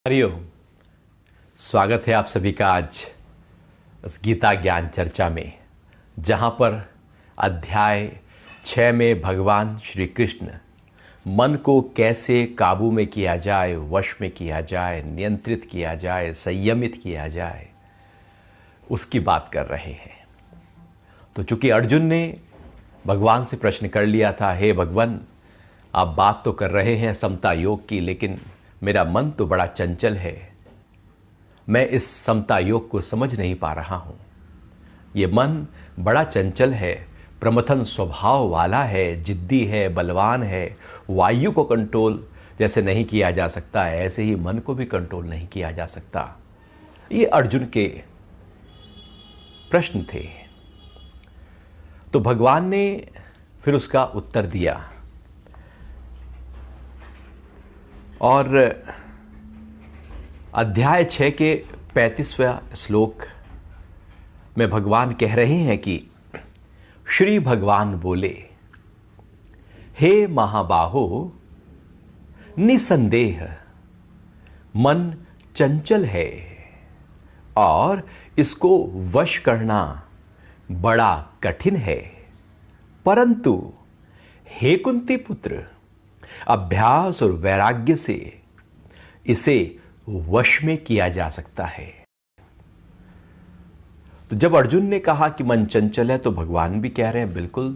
हरिओम। स्वागत है आप सभी का आज इस गीता ज्ञान चर्चा में, जहाँ पर अध्याय 6 में भगवान श्री कृष्ण मन को कैसे काबू में किया जाए, वश में किया जाए, नियंत्रित किया जाए, संयमित किया जाए, उसकी बात कर रहे हैं। तो चूंकि अर्जुन ने भगवान से प्रश्न कर लिया था, हे भगवान आप बात तो कर रहे हैं समता योग की, लेकिन मेरा मन तो बड़ा चंचल है, मैं इस समता योग को समझ नहीं पा रहा हूँ। ये मन बड़ा चंचल है, प्रमथन स्वभाव वाला है, जिद्दी है, बलवान है। वायु को कंट्रोल जैसे नहीं किया जा सकता है, ऐसे ही मन को भी कंट्रोल नहीं किया जा सकता। ये अर्जुन के प्रश्न थे। तो भगवान ने फिर उसका उत्तर दिया और अध्याय 6 के 35वें श्लोक में भगवान कह रहे हैं कि श्री भगवान बोले, हे महाबाहो, निसंदेह मन चंचल है और इसको वश करना बड़ा कठिन है, परंतु हे कुंती पुत्र, अभ्यास और वैराग्य से इसे वश में किया जा सकता है। तो जब अर्जुन ने कहा कि मन चंचल है, तो भगवान भी कह रहे हैं बिल्कुल,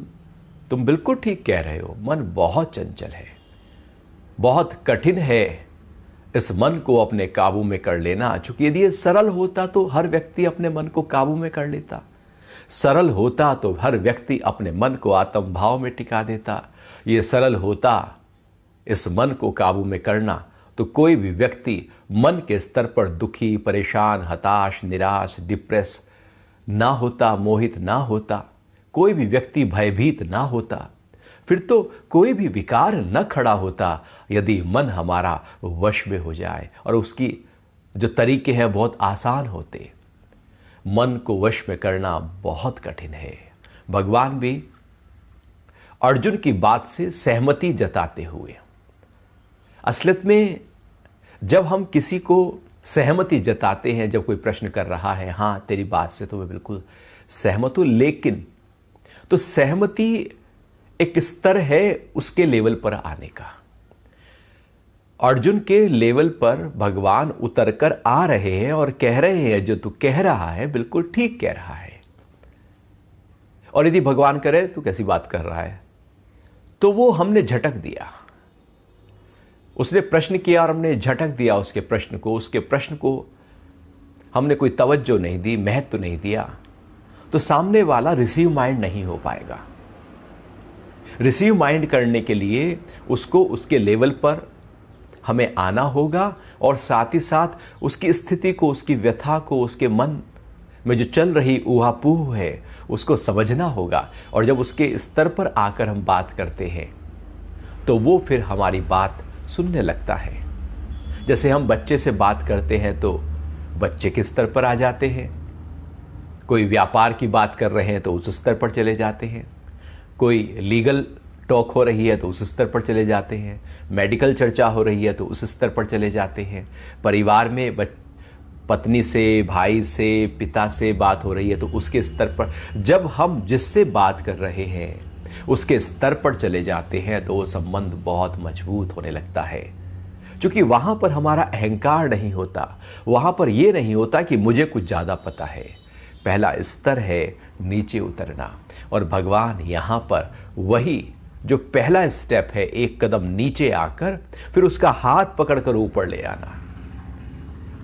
तुम बिल्कुल ठीक कह रहे हो, मन बहुत चंचल है, बहुत कठिन है इस मन को अपने काबू में कर लेना। चूंकि यदि ये सरल होता तो हर व्यक्ति अपने मन को काबू में कर लेता, सरल होता तो हर व्यक्ति अपने मन को आत्म भाव में टिका देता। ये सरल होता इस मन को काबू में करना, तो कोई भी व्यक्ति मन के स्तर पर दुखी, परेशान, हताश, निराश, डिप्रेस ना होता, मोहित ना होता, कोई भी व्यक्ति भयभीत ना होता, फिर तो कोई भी विकार न खड़ा होता यदि मन हमारा वश में हो जाए। और उसकी जो तरीके हैं बहुत आसान होते। मन को वश में करना बहुत कठिन है। भगवान भी अर्जुन की बात से सहमति जताते हुए, असलियत में जब हम किसी को सहमति जताते हैं, जब कोई प्रश्न कर रहा है, हाँ तेरी बात से तो मैं बिल्कुल सहमत हूं, लेकिन तो सहमति एक स्तर है उसके लेवल पर आने का। अर्जुन के लेवल पर भगवान उतरकर आ रहे हैं और कह रहे हैं जो तू कह रहा है बिल्कुल ठीक कह रहा है। और यदि भगवान करे तू कैसी बात कर रहा है, तो वो हमने झटक दिया। उसने प्रश्न किया और हमने झटक दिया उसके प्रश्न को, उसके प्रश्न को हमने कोई तवज्जो नहीं दी, महत्व नहीं दिया, तो सामने वाला रिसीव माइंड नहीं हो पाएगा। रिसीव माइंड करने के लिए उसको उसके लेवल पर हमें आना होगा और साथ ही साथ उसकी स्थिति को, उसकी व्यथा को, उसके मन में जो चल रही ऊहापोह है उसको समझना होगा। और जब उसके स्तर पर आकर हम बात करते हैं तो वो फिर हमारी बात सुनने लगता है। जैसे हम बच्चे से बात करते हैं तो बच्चे के स्तर पर आ जाते हैं, कोई व्यापार की बात कर रहे हैं तो उस स्तर पर चले जाते हैं, कोई लीगल टॉक हो रही है तो उस स्तर पर चले जाते हैं, मेडिकल चर्चा हो रही है तो उस स्तर पर चले जाते हैं, परिवार में पत्नी से, भाई से, पिता से बात हो रही है तो उसके स्तर पर, जब हम जिससे बात कर रहे हैं उसके स्तर पर चले जाते हैं तो वो संबंध बहुत मजबूत होने लगता है। क्योंकि वहां पर हमारा अहंकार नहीं होता, वहां पर यह नहीं होता कि मुझे कुछ ज्यादा पता है। पहला स्तर है नीचे उतरना, और भगवान यहां पर वही जो पहला स्टेप है, एक कदम नीचे आकर फिर उसका हाथ पकड़कर ऊपर ले आना।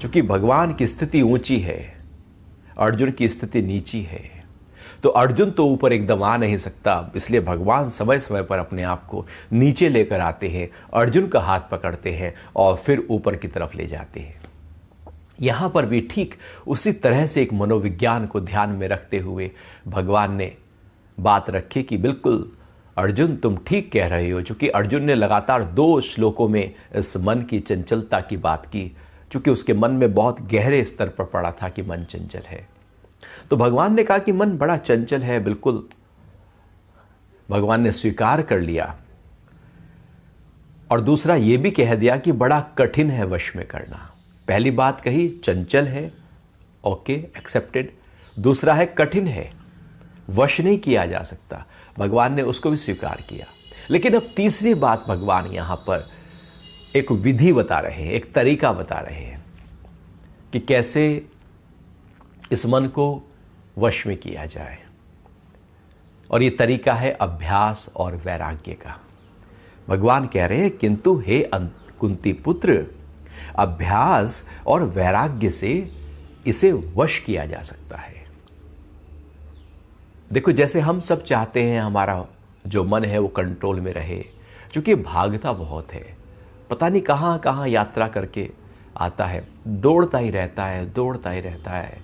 क्योंकि भगवान की स्थिति ऊंची है, अर्जुन की स्थिति नीची है, तो अर्जुन तो ऊपर एकदम आ नहीं सकता, इसलिए भगवान समय समय पर अपने आप को नीचे लेकर आते हैं, अर्जुन का हाथ पकड़ते हैं और फिर ऊपर की तरफ ले जाते हैं। यहां पर भी ठीक उसी तरह से एक मनोविज्ञान को ध्यान में रखते हुए भगवान ने बात रखी कि बिल्कुल अर्जुन तुम ठीक कह रहे हो। चूंकि अर्जुन ने लगातार 2 श्लोकों में इस मन की चंचलता की बात की, चूंकि उसके मन में बहुत गहरे स्तर पर पड़ा था कि मन चंचल है। तो भगवान ने कहा कि मन बड़ा चंचल है, बिल्कुल भगवान ने स्वीकार कर लिया। और दूसरा ये भी कह दिया कि बड़ा कठिन है वश में करना। पहली बात कही चंचल है, ओके एक्सेप्टेड। दूसरा है कठिन है, वश नहीं किया जा सकता, भगवान ने उसको भी स्वीकार किया। लेकिन अब तीसरी बात भगवान यहां पर एक विधि बता रहे हैं, एक तरीका बता रहे हैं कि कैसे इस मन को वश में किया जाए। और ये तरीका है अभ्यास और वैराग्य का। भगवान कह रहे हैं किंतु हे कुंती पुत्र, अभ्यास और वैराग्य से इसे वश किया जा सकता है। देखो, जैसे हम सब चाहते हैं हमारा जो मन है वो कंट्रोल में रहे, क्योंकि भागता बहुत है, पता नहीं कहाँ कहाँ यात्रा करके आता है, दौड़ता ही रहता है, दौड़ता ही रहता है,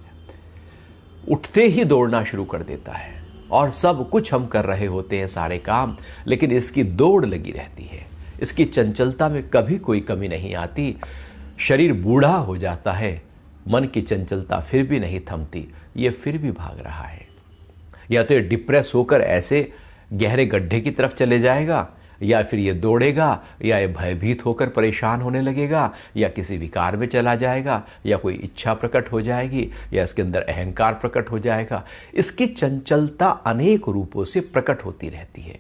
उठते ही दौड़ना शुरू कर देता है। और सब कुछ हम कर रहे होते हैं सारे काम, लेकिन इसकी दौड़ लगी रहती है। इसकी चंचलता में कभी कोई कमी नहीं आती। शरीर बूढ़ा हो जाता है, मन की चंचलता फिर भी नहीं थमती, ये फिर भी भाग रहा है। या तो ये डिप्रेस होकर ऐसे गहरे गड्ढे की तरफ चले जाएगा, या फिर ये दौड़ेगा, या ये भयभीत होकर परेशान होने लगेगा, या किसी विकार में चला जाएगा, या कोई इच्छा प्रकट हो जाएगी, या इसके अंदर अहंकार प्रकट हो जाएगा। इसकी चंचलता अनेक रूपों से प्रकट होती रहती है।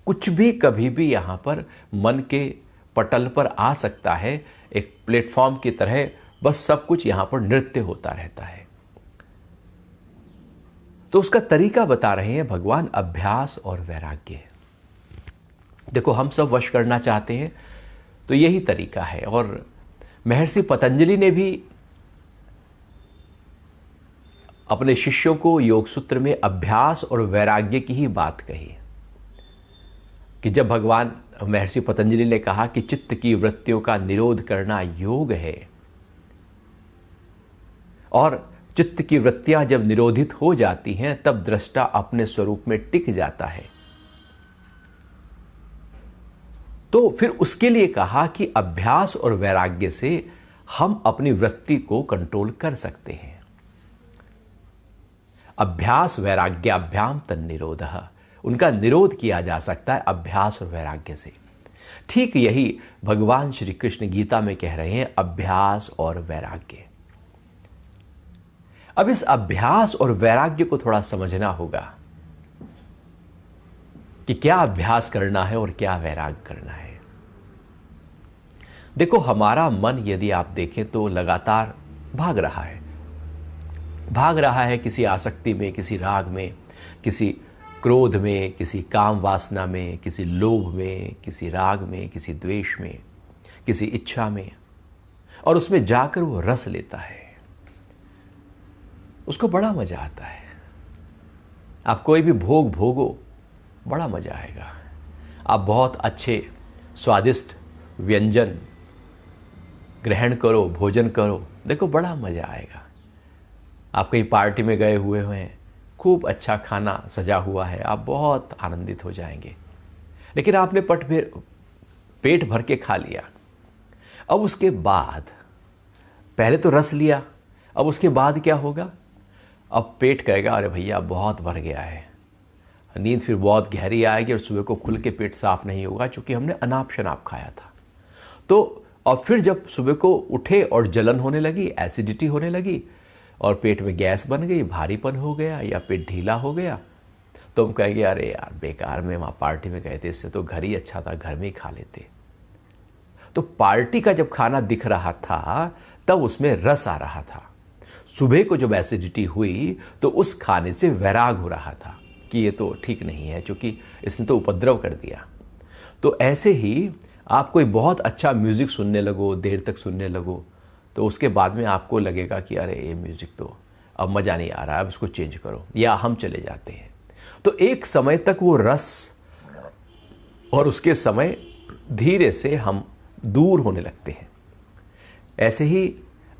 कुछ भी कभी भी यहाँ पर मन के पटल पर आ सकता है, एक प्लेटफॉर्म की तरह बस सब कुछ यहाँ पर नृत्य होता रहता है। तो उसका तरीका बता रहे हैं भगवान, अभ्यास और वैराग्य। देखो, हम सब वश करना चाहते हैं तो यही तरीका है। और महर्षि पतंजलि ने भी अपने शिष्यों को योग सूत्र में अभ्यास और वैराग्य की ही बात कही कि जब भगवान महर्षि पतंजलि ने कहा कि चित्त की वृत्तियों का निरोध करना योग है, और चित्त की वृत्तियां जब निरोधित हो जाती हैं तब दृष्टा अपने स्वरूप में टिक जाता है। तो फिर उसके लिए कहा कि अभ्यास और वैराग्य से हम अपनी वृत्ति को कंट्रोल कर सकते हैं। अभ्यास वैराग्याभ्याम तन्निरोधः, उनका निरोध किया जा सकता है अभ्यास और वैराग्य से। ठीक यही भगवान श्री कृष्ण गीता में कह रहे हैं, अभ्यास और वैराग्य। अब इस अभ्यास और वैराग्य को थोड़ा समझना होगा कि क्या अभ्यास करना है और क्या वैराग्य करना है। देखो, हमारा मन यदि आप देखें तो लगातार भाग रहा है किसी आसक्ति में, किसी राग में, किसी क्रोध में, किसी काम वासना में, किसी लोभ में, किसी राग में, किसी द्वेष में, किसी इच्छा में, और उसमें जाकर वो रस लेता है। उसको बड़ा मजा आता है। आप कोई भी भोग भोगो, बड़ा मजा आएगा। आप बहुत अच्छे स्वादिष्ट व्यंजन ग्रहण करो, भोजन करो, देखो बड़ा मजा आएगा। आप कहीं पार्टी में गए हुए हैं, खूब अच्छा खाना सजा हुआ है, आप बहुत आनंदित हो जाएंगे। लेकिन आपने पेट भर के खा लिया। अब उसके बाद पहले तो रस लिया, अब उसके बाद क्या होगा? अब पेट कहेगा अरे भैया बहुत भर गया है, नींद फिर बहुत गहरी आएगी और सुबह को खुल के पेट साफ नहीं होगा क्योंकि हमने अनाप शनाप खाया था। तो और फिर जब सुबह को उठे और जलन होने लगी, एसिडिटी होने लगी और पेट में गैस बन गई, भारीपन हो गया या पेट ढीला हो गया, तो हम कहेंगे अरे यार बेकार में वहाँ पार्टी में गए थे, इससे तो घर ही अच्छा था, घर में ही खा लेते। तो पार्टी का जब खाना दिख रहा था तब उसमें रस आ रहा था। सुबह को जब एसिडिटी हुई तो उस खाने से वैराग हो रहा था कि ये तो ठीक नहीं है क्योंकि इसने तो उपद्रव कर दिया। तो ऐसे ही आप कोई बहुत अच्छा म्यूज़िक सुनने लगो, देर तक सुनने लगो, तो उसके बाद में आपको लगेगा कि अरे ये म्यूज़िक तो अब मज़ा नहीं आ रहा है, अब इसको चेंज करो, या हम चले जाते हैं। तो एक समय तक वो रस और उसके समय धीरे से हम दूर होने लगते हैं। ऐसे ही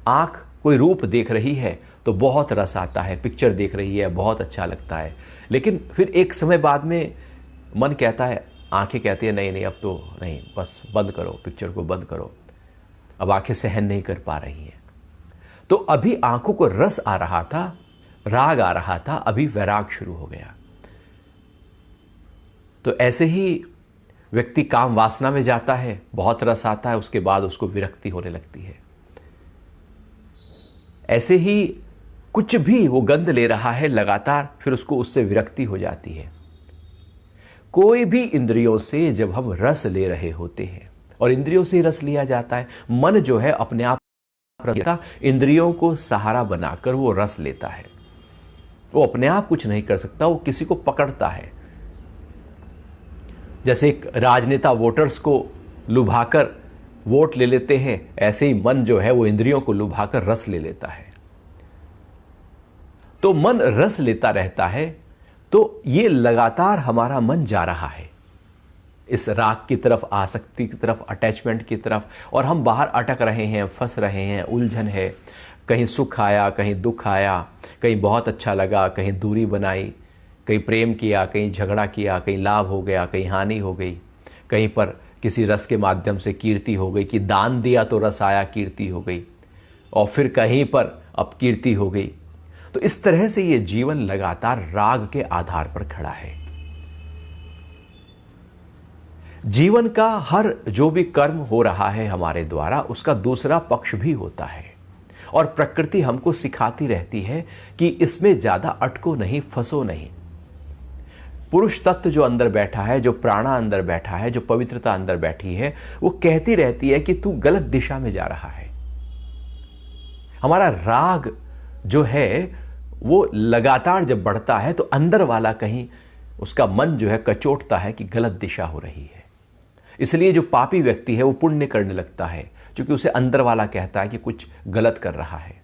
आँख कोई रूप देख रही है तो बहुत रस आता है, पिक्चर देख रही है बहुत अच्छा लगता है, लेकिन फिर एक समय बाद में मन कहता है, आंखें कहती है नहीं अब तो नहीं, बस बंद करो, पिक्चर को बंद करो। अब आंखें सहन नहीं कर पा रही हैं। तो अभी आंखों को रस आ रहा था, राग आ रहा था, अभी वैराग शुरू हो गया। तो ऐसे ही व्यक्ति काम वासना में जाता है, बहुत रस आता है, उसके बाद उसको विरक्ति होने लगती है। ऐसे ही कुछ भी वो गंध ले रहा है लगातार, फिर उसको उससे विरक्ति हो जाती है। कोई भी इंद्रियों से जब हम रस ले रहे होते हैं, और इंद्रियों से रस लिया जाता है, मन जो है अपने आप इंद्रियों को सहारा बनाकर वो रस लेता है। वो अपने आप कुछ नहीं कर सकता, वो किसी को पकड़ता है। जैसे एक राजनेता वोटर्स को लुभाकर वोट ले लेते हैं, ऐसे ही मन जो है वो इंद्रियों को लुभाकर रस ले लेता है। तो मन रस लेता रहता है, तो ये लगातार हमारा मन जा रहा है इस राग की तरफ, आसक्ति की तरफ, अटैचमेंट की तरफ, और हम बाहर अटक रहे हैं, फंस रहे हैं, उलझन है। कहीं सुख आया, कहीं दुख आया, कहीं बहुत अच्छा लगा, कहीं दूरी बनाई, कहीं प्रेम किया, कहीं झगड़ा किया, कहीं लाभ हो गया, कहीं हानि हो गई, कहीं पर किसी रस के माध्यम से कीर्ति हो गई कि दान दिया तो रस आया, कीर्ति हो गई, और फिर कहीं पर अपकीर्ति हो गई। तो इस तरह से ये जीवन लगातार राग के आधार पर खड़ा है। जीवन का हर जो भी कर्म हो रहा है हमारे द्वारा, उसका दूसरा पक्ष भी होता है, और प्रकृति हमको सिखाती रहती है कि इसमें ज्यादा अटको नहीं, फंसो नहीं। पुरुष तत्व जो अंदर बैठा है, जो प्राणा अंदर बैठा है, जो पवित्रता अंदर बैठी है, वो कहती रहती है कि तू गलत दिशा में जा रहा है। हमारा राग जो है वो लगातार जब बढ़ता है तो अंदर वाला कहीं उसका मन जो है कचोटता है कि गलत दिशा हो रही है। इसलिए जो पापी व्यक्ति है वो पुण्य करने लगता है, क्योंकि उसे अंदर वाला कहता है कि कुछ गलत कर रहा है।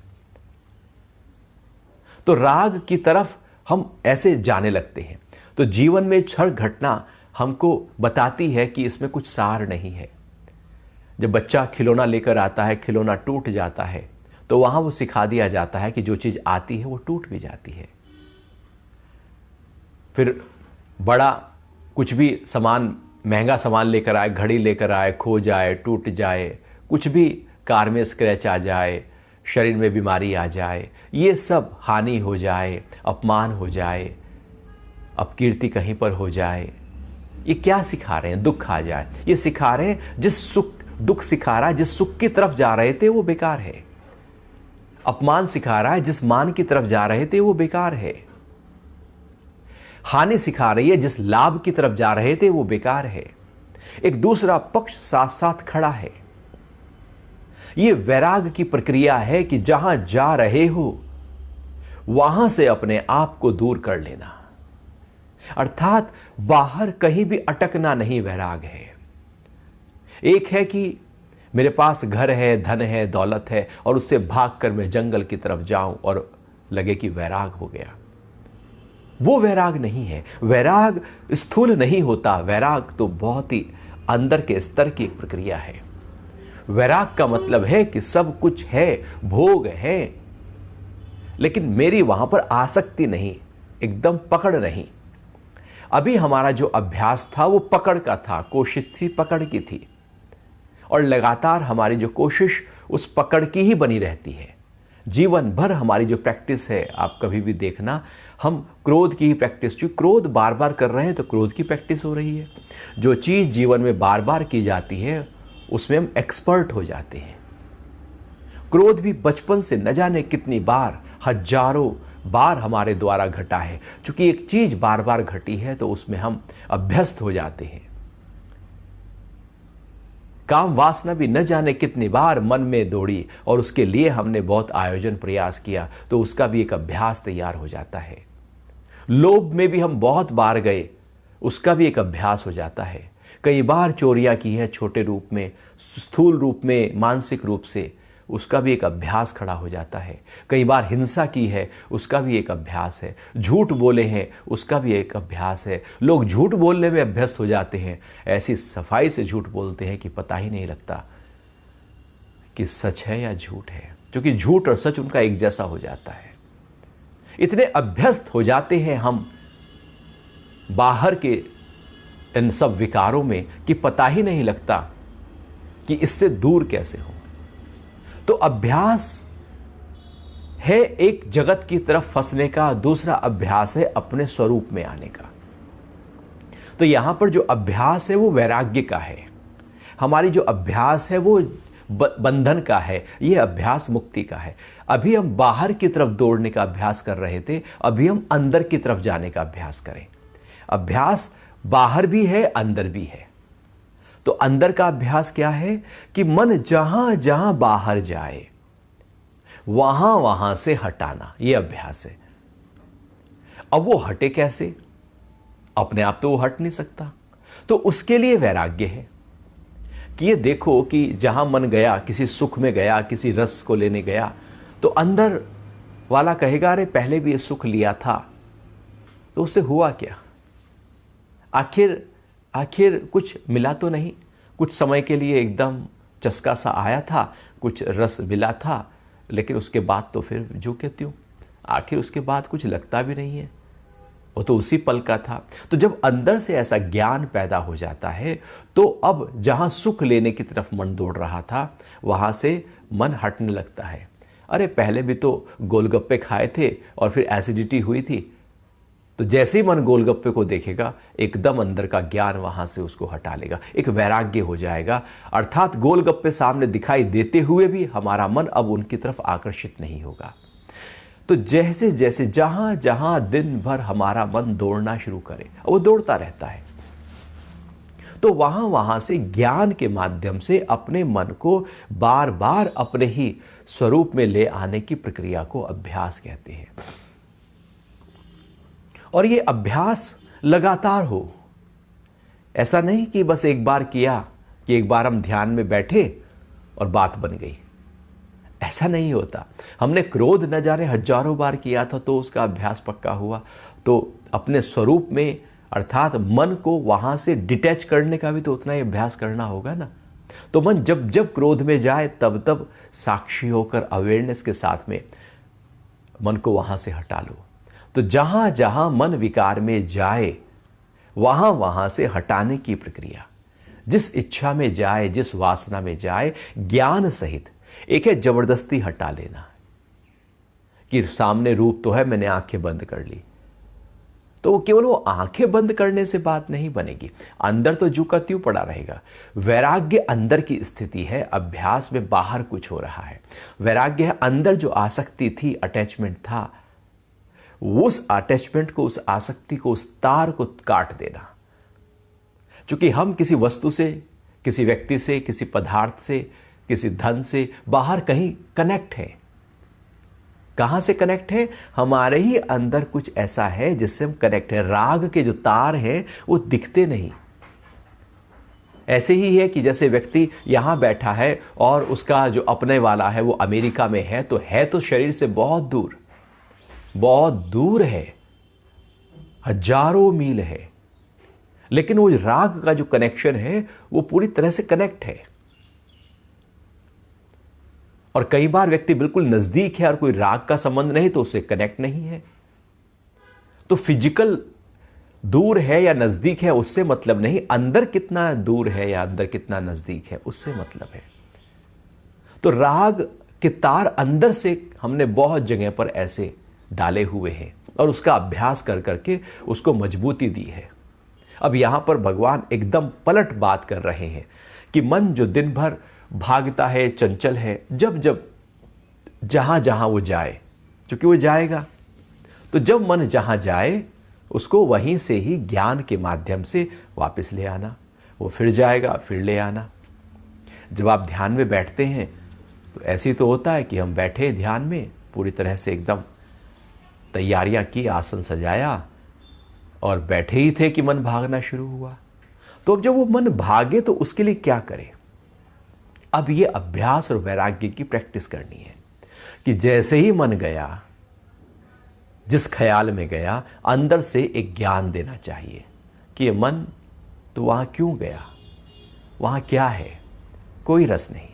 तो राग की तरफ हम ऐसे जाने लगते हैं। तो जीवन में हर घटना हमको बताती है कि इसमें कुछ सार नहीं है। जब बच्चा खिलौना लेकर आता है, खिलौना टूट जाता है, तो वहां वो सिखा दिया जाता है कि जो चीज आती है वो टूट भी जाती है। फिर बड़ा कुछ भी सामान, महंगा सामान लेकर आए, घड़ी लेकर आए, खो जाए, टूट जाए, कुछ भी कार में स्क्रैच आ जाए, शरीर में बीमारी आ जाए, ये सब हानि हो जाए, अपमान हो जाए, अपकीर्ति कहीं पर हो जाए, ये क्या सिखा रहे हैं? दुख आ जाए। ये सिखा रहे हैं जिस सुख, दुख सिखा रहा है जिस सुख की तरफ जा रहे थे वो बेकार है। अपमान सिखा रहा है जिस मान की तरफ जा रहे थे वो बेकार है। हानि सिखा रही है जिस लाभ की तरफ जा रहे थे वो बेकार है। एक दूसरा पक्ष साथ साथ खड़ा है। यह वैराग की प्रक्रिया है कि जहां जा रहे हो वहां से अपने आप को दूर कर लेना, अर्थात बाहर कहीं भी अटकना नहीं वैराग है। एक है कि मेरे पास घर है, धन है, दौलत है, और उससे भागकर मैं जंगल की तरफ जाऊं और लगे कि वैराग हो गया। वो वैराग नहीं है। वैराग स्थूल नहीं होता। वैराग तो बहुत ही अंदर के स्तर की एक प्रक्रिया है। वैराग का मतलब है कि सब कुछ है, भोग है, लेकिन मेरी वहां पर आसक्ति नहीं, एकदम पकड़ नहीं। अभी हमारा जो अभ्यास था वो पकड़ का था, कोशिश थी पकड़ की थी, और लगातार हमारी जो कोशिश उस पकड़ की ही बनी रहती है। जीवन भर हमारी जो प्रैक्टिस है, आप कभी भी देखना, हम क्रोध की ही प्रैक्टिस, जो क्रोध बार बार कर रहे हैं तो क्रोध की प्रैक्टिस हो रही है। जो चीज जीवन में बार बार की जाती है उसमें हम एक्सपर्ट हो जाते हैं। क्रोध भी बचपन से न जाने कितनी बार, हजारों बार हमारे द्वारा घटा है। क्योंकि एक चीज बार बार घटी है तो उसमें हम अभ्यस्त हो जाते हैं। काम वासना भी न जाने कितनी बार मन में दौड़ी और उसके लिए हमने बहुत आयोजन प्रयास किया, तो उसका भी एक अभ्यास तैयार हो जाता है। लोभ में भी हम बहुत बार गए, उसका भी एक अभ्यास हो जाता है। कई बार चोरियां की है, छोटे रूप में, स्थूल रूप में, मानसिक रूप से, उसका भी एक अभ्यास खड़ा हो जाता है। कई बार हिंसा की है, उसका भी एक अभ्यास है। झूठ बोले हैं, उसका भी एक अभ्यास है। लोग झूठ बोलने में अभ्यस्त हो जाते हैं, ऐसी सफाई से झूठ बोलते हैं कि पता ही नहीं लगता कि सच है या झूठ है, क्योंकि झूठ और सच उनका एक जैसा हो जाता है। इतने अभ्यस्त हो जाते हैं हम बाहर के इन सब विकारों में कि पता ही नहीं लगता कि इससे दूर कैसे हो। तो अभ्यास है एक जगत की तरफ फंसने का, दूसरा अभ्यास है अपने स्वरूप में आने का। तो यहां पर जो अभ्यास है वो वैराग्य का है। हमारी जो अभ्यास है वो बंधन का है, ये अभ्यास मुक्ति का है। अभी हम बाहर की तरफ दौड़ने का अभ्यास कर रहे थे, अभी हम अंदर की तरफ जाने का अभ्यास करें। अभ्यास बाहर भी है, अंदर भी है। तो अंदर का अभ्यास क्या है कि मन जहां जहां बाहर जाए वहां वहां से हटाना, यह अभ्यास है। अब वो हटे कैसे? अपने आप तो वो हट नहीं सकता, तो उसके लिए वैराग्य है कि ये देखो कि जहां मन गया, किसी सुख में गया, किसी रस को लेने गया, तो अंदर वाला कहेगा अरे पहले भी ये सुख लिया था, तो उससे हुआ क्या? आखिर कुछ मिला तो नहीं। कुछ समय के लिए एकदम चस्का सा आया था, कुछ रस मिला था, लेकिन उसके बाद तो फिर जो के त्यों। आखिर उसके बाद कुछ लगता भी नहीं है, वो तो उसी पल का था। तो जब अंदर से ऐसा ज्ञान पैदा हो जाता है, तो अब जहां सुख लेने की तरफ मन दौड़ रहा था, वहां से मन हटने लगता है। अरे पहले भी तो गोलगप्पे खाए थे और फिर एसिडिटी हुई थी। तो जैसे ही मन गोलगप्पे को देखेगा, एकदम अंदर का ज्ञान वहां से उसको हटा लेगा, एक वैराग्य हो जाएगा। अर्थात गोलगप्पे सामने दिखाई देते हुए भी हमारा मन अब उनकी तरफ आकर्षित नहीं होगा। तो जैसे जैसे जहां जहां दिन भर हमारा मन दौड़ना शुरू करे, वो दौड़ता रहता है, तो वहां वहां से ज्ञान के माध्यम से अपने मन को बार बार अपने ही स्वरूप में ले आने की प्रक्रिया को अभ्यास कहते हैं। और ये अभ्यास लगातार हो। ऐसा नहीं कि बस एक बार किया कि एक बार हम ध्यान में बैठे और बात बन गई, ऐसा नहीं होता। हमने क्रोध न जाने हजारों बार किया था तो उसका अभ्यास पक्का हुआ। तो अपने स्वरूप में अर्थात मन को वहां से डिटैच करने का भी तो उतना ही अभ्यास करना होगा ना। तो मन जब जब क्रोध में जाए तब तब साक्षी होकर अवेयरनेस के साथ में मन को वहां से हटा लो। तो जहां जहां मन विकार में जाए वहां वहां से हटाने की प्रक्रिया, जिस इच्छा में जाए, जिस वासना में जाए, ज्ञान सहित। एक है जबरदस्ती हटा लेना कि सामने रूप तो है, मैंने आंखें बंद कर ली, तो केवल वो आंखें बंद करने से बात नहीं बनेगी, अंदर तो जू का त्यों पड़ा रहेगा। वैराग्य अंदर की स्थिति है, अभ्यास में बाहर कुछ हो रहा है। वैराग्य है अंदर जो आसक्ति थी, अटैचमेंट था, उस अटैचमेंट को, उस आसक्ति को, उस तार को काट देना। क्योंकि हम किसी वस्तु से, किसी व्यक्ति से, किसी पदार्थ से, किसी धन से बाहर कहीं कनेक्ट है। कहां से कनेक्ट है? हमारे ही अंदर कुछ ऐसा है जिससे हम कनेक्ट है। राग के जो तार हैं वो दिखते नहीं। ऐसे ही है कि जैसे व्यक्ति यहां बैठा है और उसका जो अपने वाला है वो अमेरिका में है, तो शरीर से बहुत दूर, बहुत दूर है, हजारों मील है, लेकिन वो राग का जो कनेक्शन है वो पूरी तरह से कनेक्ट है। और कई बार व्यक्ति बिल्कुल नजदीक है और कोई राग का संबंध नहीं तो उससे कनेक्ट नहीं है। तो फिजिकल दूर है या नजदीक है उससे मतलब नहीं, अंदर कितना दूर है या अंदर कितना नजदीक है उससे मतलब है। तो राग के तार अंदर से हमने बहुत जगह पर ऐसे डाले हुए हैं और उसका अभ्यास कर करके उसको मजबूती दी है। अब यहां पर भगवान एकदम पलट बात कर रहे हैं कि मन जो दिन भर भागता है, चंचल है, जब जब जहां जहां वो जाए, क्योंकि वो जाएगा, तो जब मन जहां जाए उसको वहीं से ही ज्ञान के माध्यम से वापस ले आना। वो फिर जाएगा, फिर ले आना। जब आप ध्यान में बैठते हैं तो ऐसी तो होता है कि हम बैठे ध्यान में, पूरी तरह से एकदम तैयारियां की, आसन सजाया और बैठे ही थे कि मन भागना शुरू हुआ। तो अब जब वो मन भागे तो उसके लिए क्या करें? अब ये अभ्यास और वैराग्य की प्रैक्टिस करनी है कि जैसे ही मन गया, जिस ख्याल में गया, अंदर से एक ज्ञान देना चाहिए कि ये मन तो वहां क्यों गया, वहां क्या है, कोई रस नहीं।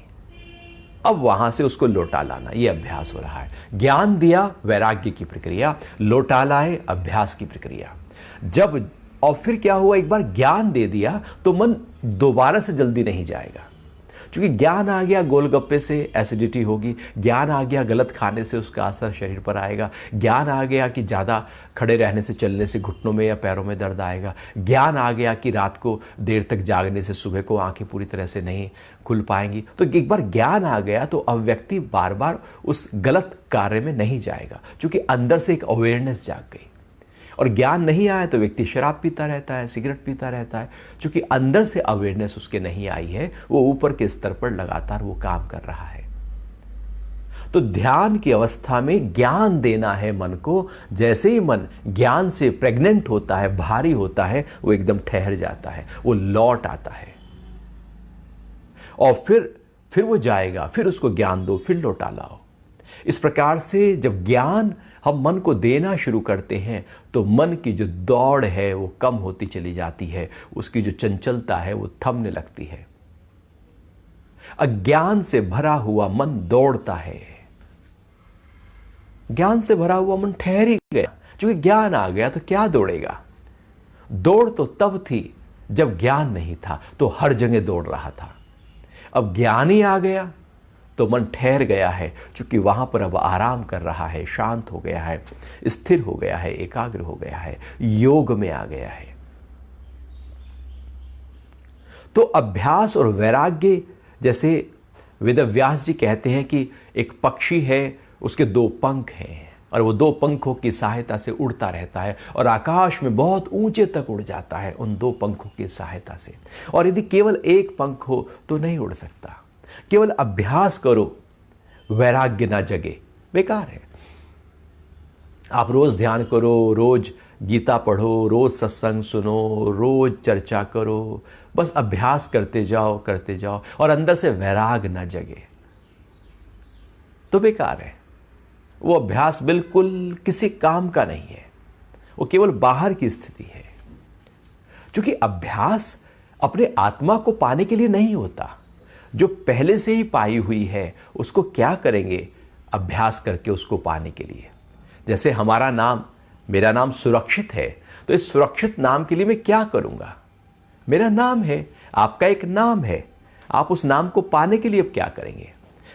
अब वहां से उसको लौटा लाना, ये अभ्यास हो रहा है। ज्ञान दिया, वैराग्य की प्रक्रिया, लौटा लाए, अभ्यास की प्रक्रिया। जब और फिर क्या हुआ, एक बार ज्ञान दे दिया तो मन दोबारा से जल्दी नहीं जाएगा, क्योंकि ज्ञान आ गया गोलगप्पे से एसिडिटी होगी, ज्ञान आ गया गलत खाने से उसका असर शरीर पर आएगा, ज्ञान आ गया कि ज़्यादा खड़े रहने से, चलने से घुटनों में या पैरों में दर्द आएगा, ज्ञान आ गया कि रात को देर तक जागने से सुबह को आंखें पूरी तरह से नहीं खुल पाएंगी। तो एक बार ज्ञान आ गया तो अब व्यक्ति बार बार उस गलत कार्य में नहीं जाएगा, क्योंकि अंदर से एक अवेयरनेस जाग गई। और ज्ञान नहीं आया तो व्यक्ति शराब पीता रहता है, सिगरेट पीता रहता है, क्योंकि अंदर से अवेयरनेस उसके नहीं आई है, वो ऊपर के स्तर पर लगातार वो काम कर रहा है। तो ध्यान की अवस्था में ज्ञान देना है मन को। जैसे ही मन ज्ञान से प्रेग्नेंट होता है, भारी होता है, वो एकदम ठहर जाता है, वो लौट आता है और फिर वो जाएगा, फिर उसको ज्ञान दो, फिर लौटा लाओ। इस प्रकार से जब ज्ञान हम मन को देना शुरू करते हैं तो मन की जो दौड़ है वो कम होती चली जाती है, उसकी जो चंचलता है वो थमने लगती है। अज्ञान से भरा हुआ मन दौड़ता है, ज्ञान से भरा हुआ मन ठहर ही गया। क्योंकि ज्ञान आ गया तो क्या दौड़ेगा? दौड़ तो तब थी जब ज्ञान नहीं था, तो हर जगह दौड़ रहा था। अब ज्ञान ही आ गया तो मन ठहर गया है, क्योंकि वहां पर अब आराम कर रहा है, शांत हो गया है, स्थिर हो गया है, एकाग्र हो गया है, योग में आ गया है। तो अभ्यास और वैराग्य, जैसे वेदव्यास जी कहते हैं कि एक पक्षी है, उसके दो पंख हैं और वो दो पंखों की सहायता से उड़ता रहता है और आकाश में बहुत ऊंचे तक उड़ जाता है उन दो पंखों की सहायता से। और यदि केवल एक पंख हो तो नहीं उड़ सकता। केवल अभ्यास करो, वैराग्य ना जगे, बेकार है। आप रोज ध्यान करो, रोज गीता पढ़ो, रोज सत्संग सुनो, रोज चर्चा करो, बस अभ्यास करते जाओ और अंदर से वैराग ना जगे तो बेकार है। वो अभ्यास बिल्कुल किसी काम का नहीं है, वो केवल बाहर की स्थिति है। क्योंकि अभ्यास अपने आत्मा को पाने के लिए नहीं होता, जो पहले से ही पाई हुई है उसको क्या करेंगे अभ्यास करके उसको पाने के लिए। जैसे मेरा नाम सुरक्षित है, तो इस सुरक्षित नाम के लिए मैं क्या करूंगा? मेरा नाम है, आपका एक नाम है, आप उस नाम को पाने के लिए अब क्या करेंगे?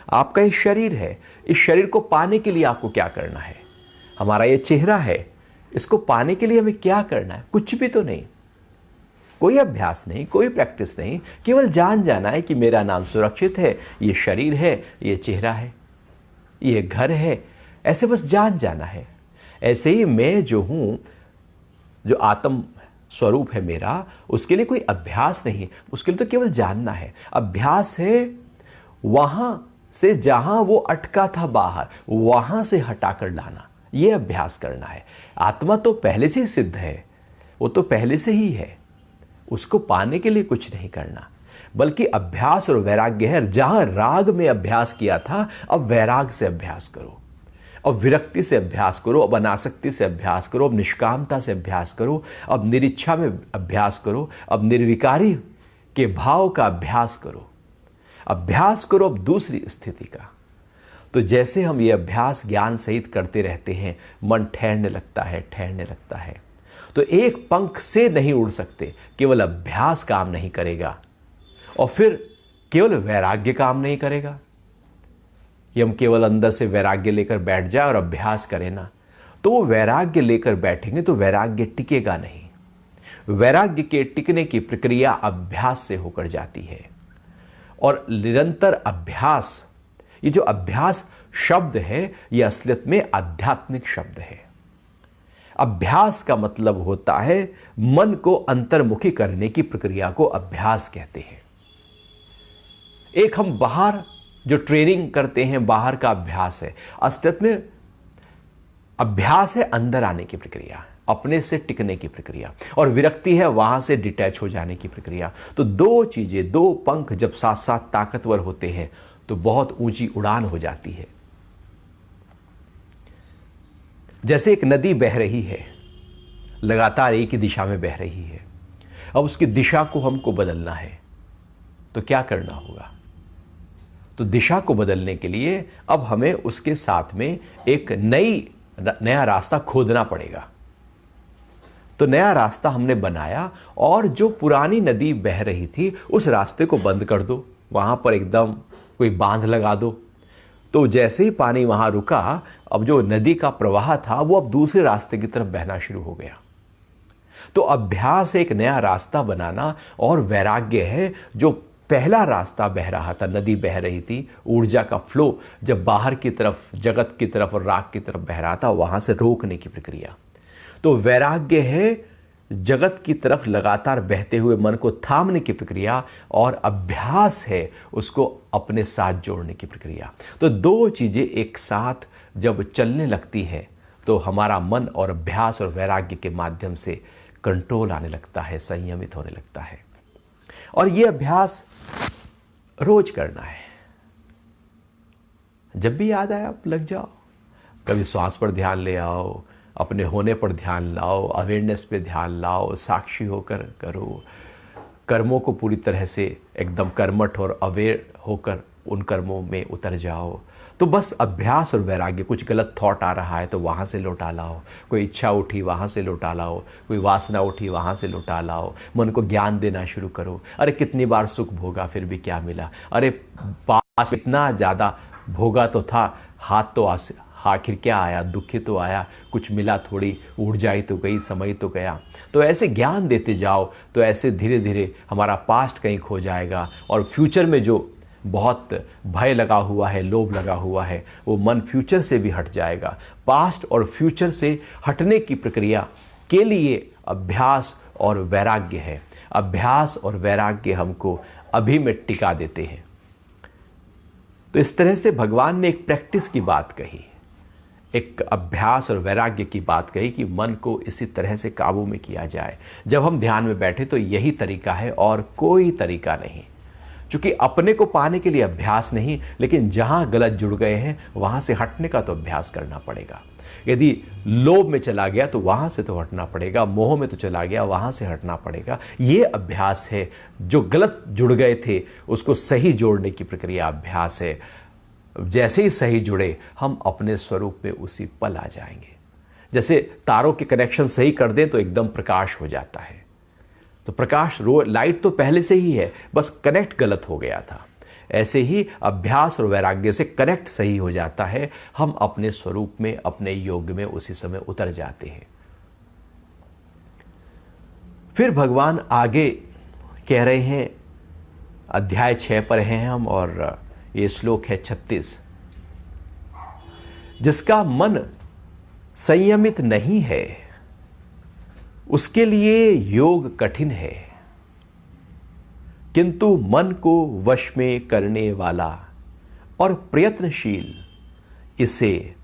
आपका एक शरीर है, इस शरीर को पाने के लिए आपको क्या करना है? हमारा ये चेहरा है, इसको पाने के लिए हमें क्या करना है? कुछ भी तो नहीं, कोई अभ्यास नहीं, कोई प्रैक्टिस नहीं, केवल जान जाना है कि मेरा नाम सुरक्षित है, ये शरीर है, ये चेहरा है, ये घर है, ऐसे बस जान जाना है। ऐसे ही मैं जो हूं, जो आत्म स्वरूप है मेरा, उसके लिए कोई अभ्यास नहीं, उसके लिए तो केवल जानना है। अभ्यास है वहां से जहां वो अटका था बाहर, वहां से हटाकर लाना, ये अभ्यास करना है। आत्मा तो पहले से ही सिद्ध है, वो तो पहले से ही है, उसको पाने के लिए कुछ नहीं करना, बल्कि अभ्यास और वैराग्य है। जहां राग में अभ्यास किया था, अब वैराग से अभ्यास करो, अब विरक्ति से अभ्यास करो, अब अनासक्ति से अभ्यास करो, अब निष्कामता से अभ्यास करो, अब निरिच्छा में अभ्यास करो, अब निर्विकारी के भाव का अभ्यास करो, अभ्यास करो अब दूसरी स्थिति का। तो जैसे हम ये अभ्यास ज्ञान सहित करते रहते हैं, मन ठहरने लगता है। तो एक पंख से नहीं उड़ सकते, केवल अभ्यास काम नहीं करेगा और फिर केवल वैराग्य काम नहीं करेगा। कि हम केवल अंदर से वैराग्य लेकर बैठ जाए और अभ्यास करें ना, तो वो वैराग्य लेकर बैठेंगे तो वैराग्य टिकेगा नहीं। वैराग्य के टिकने की प्रक्रिया अभ्यास से होकर जाती है और निरंतर अभ्यास, ये जो अभ्यास शब्द है, ये असलियत में आध्यात्मिक शब्द है। अभ्यास का मतलब होता है मन को अंतर्मुखी करने की प्रक्रिया को अभ्यास कहते हैं। एक हम बाहर जो ट्रेनिंग करते हैं, बाहर का अभ्यास है, असलियत में अभ्यास है अंदर आने की प्रक्रिया, अपने से टिकने की प्रक्रिया, और विरक्ति है वहां से डिटैच हो जाने की प्रक्रिया। तो दो चीजें, दो पंख जब साथ साथ ताकतवर होते हैं तो बहुत ऊंची उड़ान हो जाती है। जैसे एक नदी बह रही है, लगातार एक ही दिशा में बह रही है, अब उसकी दिशा को हमको बदलना है तो क्या करना होगा? तो दिशा को बदलने के लिए अब हमें उसके साथ में एक नया रास्ता खोदना पड़ेगा। तो नया रास्ता हमने बनाया और जो पुरानी नदी बह रही थी उस रास्ते को बंद कर दो, वहाँ पर एकदम कोई बांध लगा दो। तो जैसे ही पानी वहाँ रुका, अब जो नदी का प्रवाह था वो अब दूसरे रास्ते की तरफ बहना शुरू हो गया। तो अभ्यास एक नया रास्ता बनाना और वैराग्य है जो पहला रास्ता बह रहा था, नदी बह रही थी, ऊर्जा का फ्लो जब बाहर की तरफ, जगत की तरफ और राग की तरफ बह रहा था, वहां से रोकने की प्रक्रिया। तो वैराग्य है जगत की तरफ लगातार बहते हुए मन को थामने की प्रक्रिया, और अभ्यास है उसको अपने साथ जोड़ने की प्रक्रिया। तो दो चीजें एक साथ जब चलने लगती हैं तो हमारा मन और अभ्यास और वैराग्य के माध्यम से कंट्रोल आने लगता है, संयमित होने लगता है। और यह अभ्यास रोज करना है। जब भी याद आए आप लग जाओ, कभी श्वास पर ध्यान ले आओ, अपने होने पर ध्यान लाओ, अवेयरनेस पे ध्यान लाओ, साक्षी होकर करो, कर्मों को पूरी तरह से एकदम कर्मठ और अवेयर होकर उन कर्मों में उतर जाओ। तो बस अभ्यास और वैराग्य, कुछ गलत थॉट आ रहा है तो वहाँ से लौटा लाओ, कोई इच्छा उठी वहाँ से लौटा लाओ, कोई वासना उठी वहाँ से लौटा लाओ, मन को ज्ञान देना शुरू करो। अरे कितनी बार सुख भोगा फिर भी क्या मिला, अरे पास इतना ज़्यादा भोगा तो था, हाथ तो आखिर क्या आया, दुखी तो आया, कुछ मिला थोड़ी, ऊर्जा ही तो गई, समय तो गया। तो ऐसे ज्ञान देते जाओ तो ऐसे धीरे धीरे हमारा पास्ट कहीं खो जाएगा, और फ्यूचर में जो बहुत भय लगा हुआ है, लोभ लगा हुआ है, वो मन फ्यूचर से भी हट जाएगा। पास्ट और फ्यूचर से हटने की प्रक्रिया के लिए अभ्यास और वैराग्य है। अभ्यास और वैराग्य हमको अभी में टिका देते हैं। तो इस तरह से भगवान ने एक प्रैक्टिस की बात कही, एक अभ्यास और वैराग्य की बात कही कि मन को इसी तरह से काबू में किया जाए। जब हम ध्यान में बैठे तो यही तरीका है और कोई तरीका नहीं। क्योंकि अपने को पाने के लिए अभ्यास नहीं, लेकिन जहां गलत जुड़ गए हैं वहां से हटने का तो अभ्यास करना पड़ेगा। यदि लोभ में चला गया तो वहां से तो हटना पड़ेगा, मोह में तो चला गया वहां से हटना पड़ेगा। ये अभ्यास है। जो गलत जुड़ गए थे उसको सही जोड़ने की प्रक्रिया अभ्यास है। जैसे ही सही जुड़े हम अपने स्वरूप में उसी पल आ जाएंगे। जैसे तारों के कनेक्शन सही कर दें तो एकदम प्रकाश हो जाता है। तो प्रकाश लाइट तो पहले से ही है, बस कनेक्ट गलत हो गया था। ऐसे ही अभ्यास और वैराग्य से कनेक्ट सही हो जाता है, हम अपने स्वरूप में, अपने योग में उसी समय उतर जाते हैं। फिर भगवान आगे कह रहे हैं, अध्याय 6 पर हैं हम, और ये श्लोक है 36। जिसका मन संयमित नहीं है उसके लिए योग कठिन है, किंतु मन को वश में करने वाला और प्रयत्नशील इसे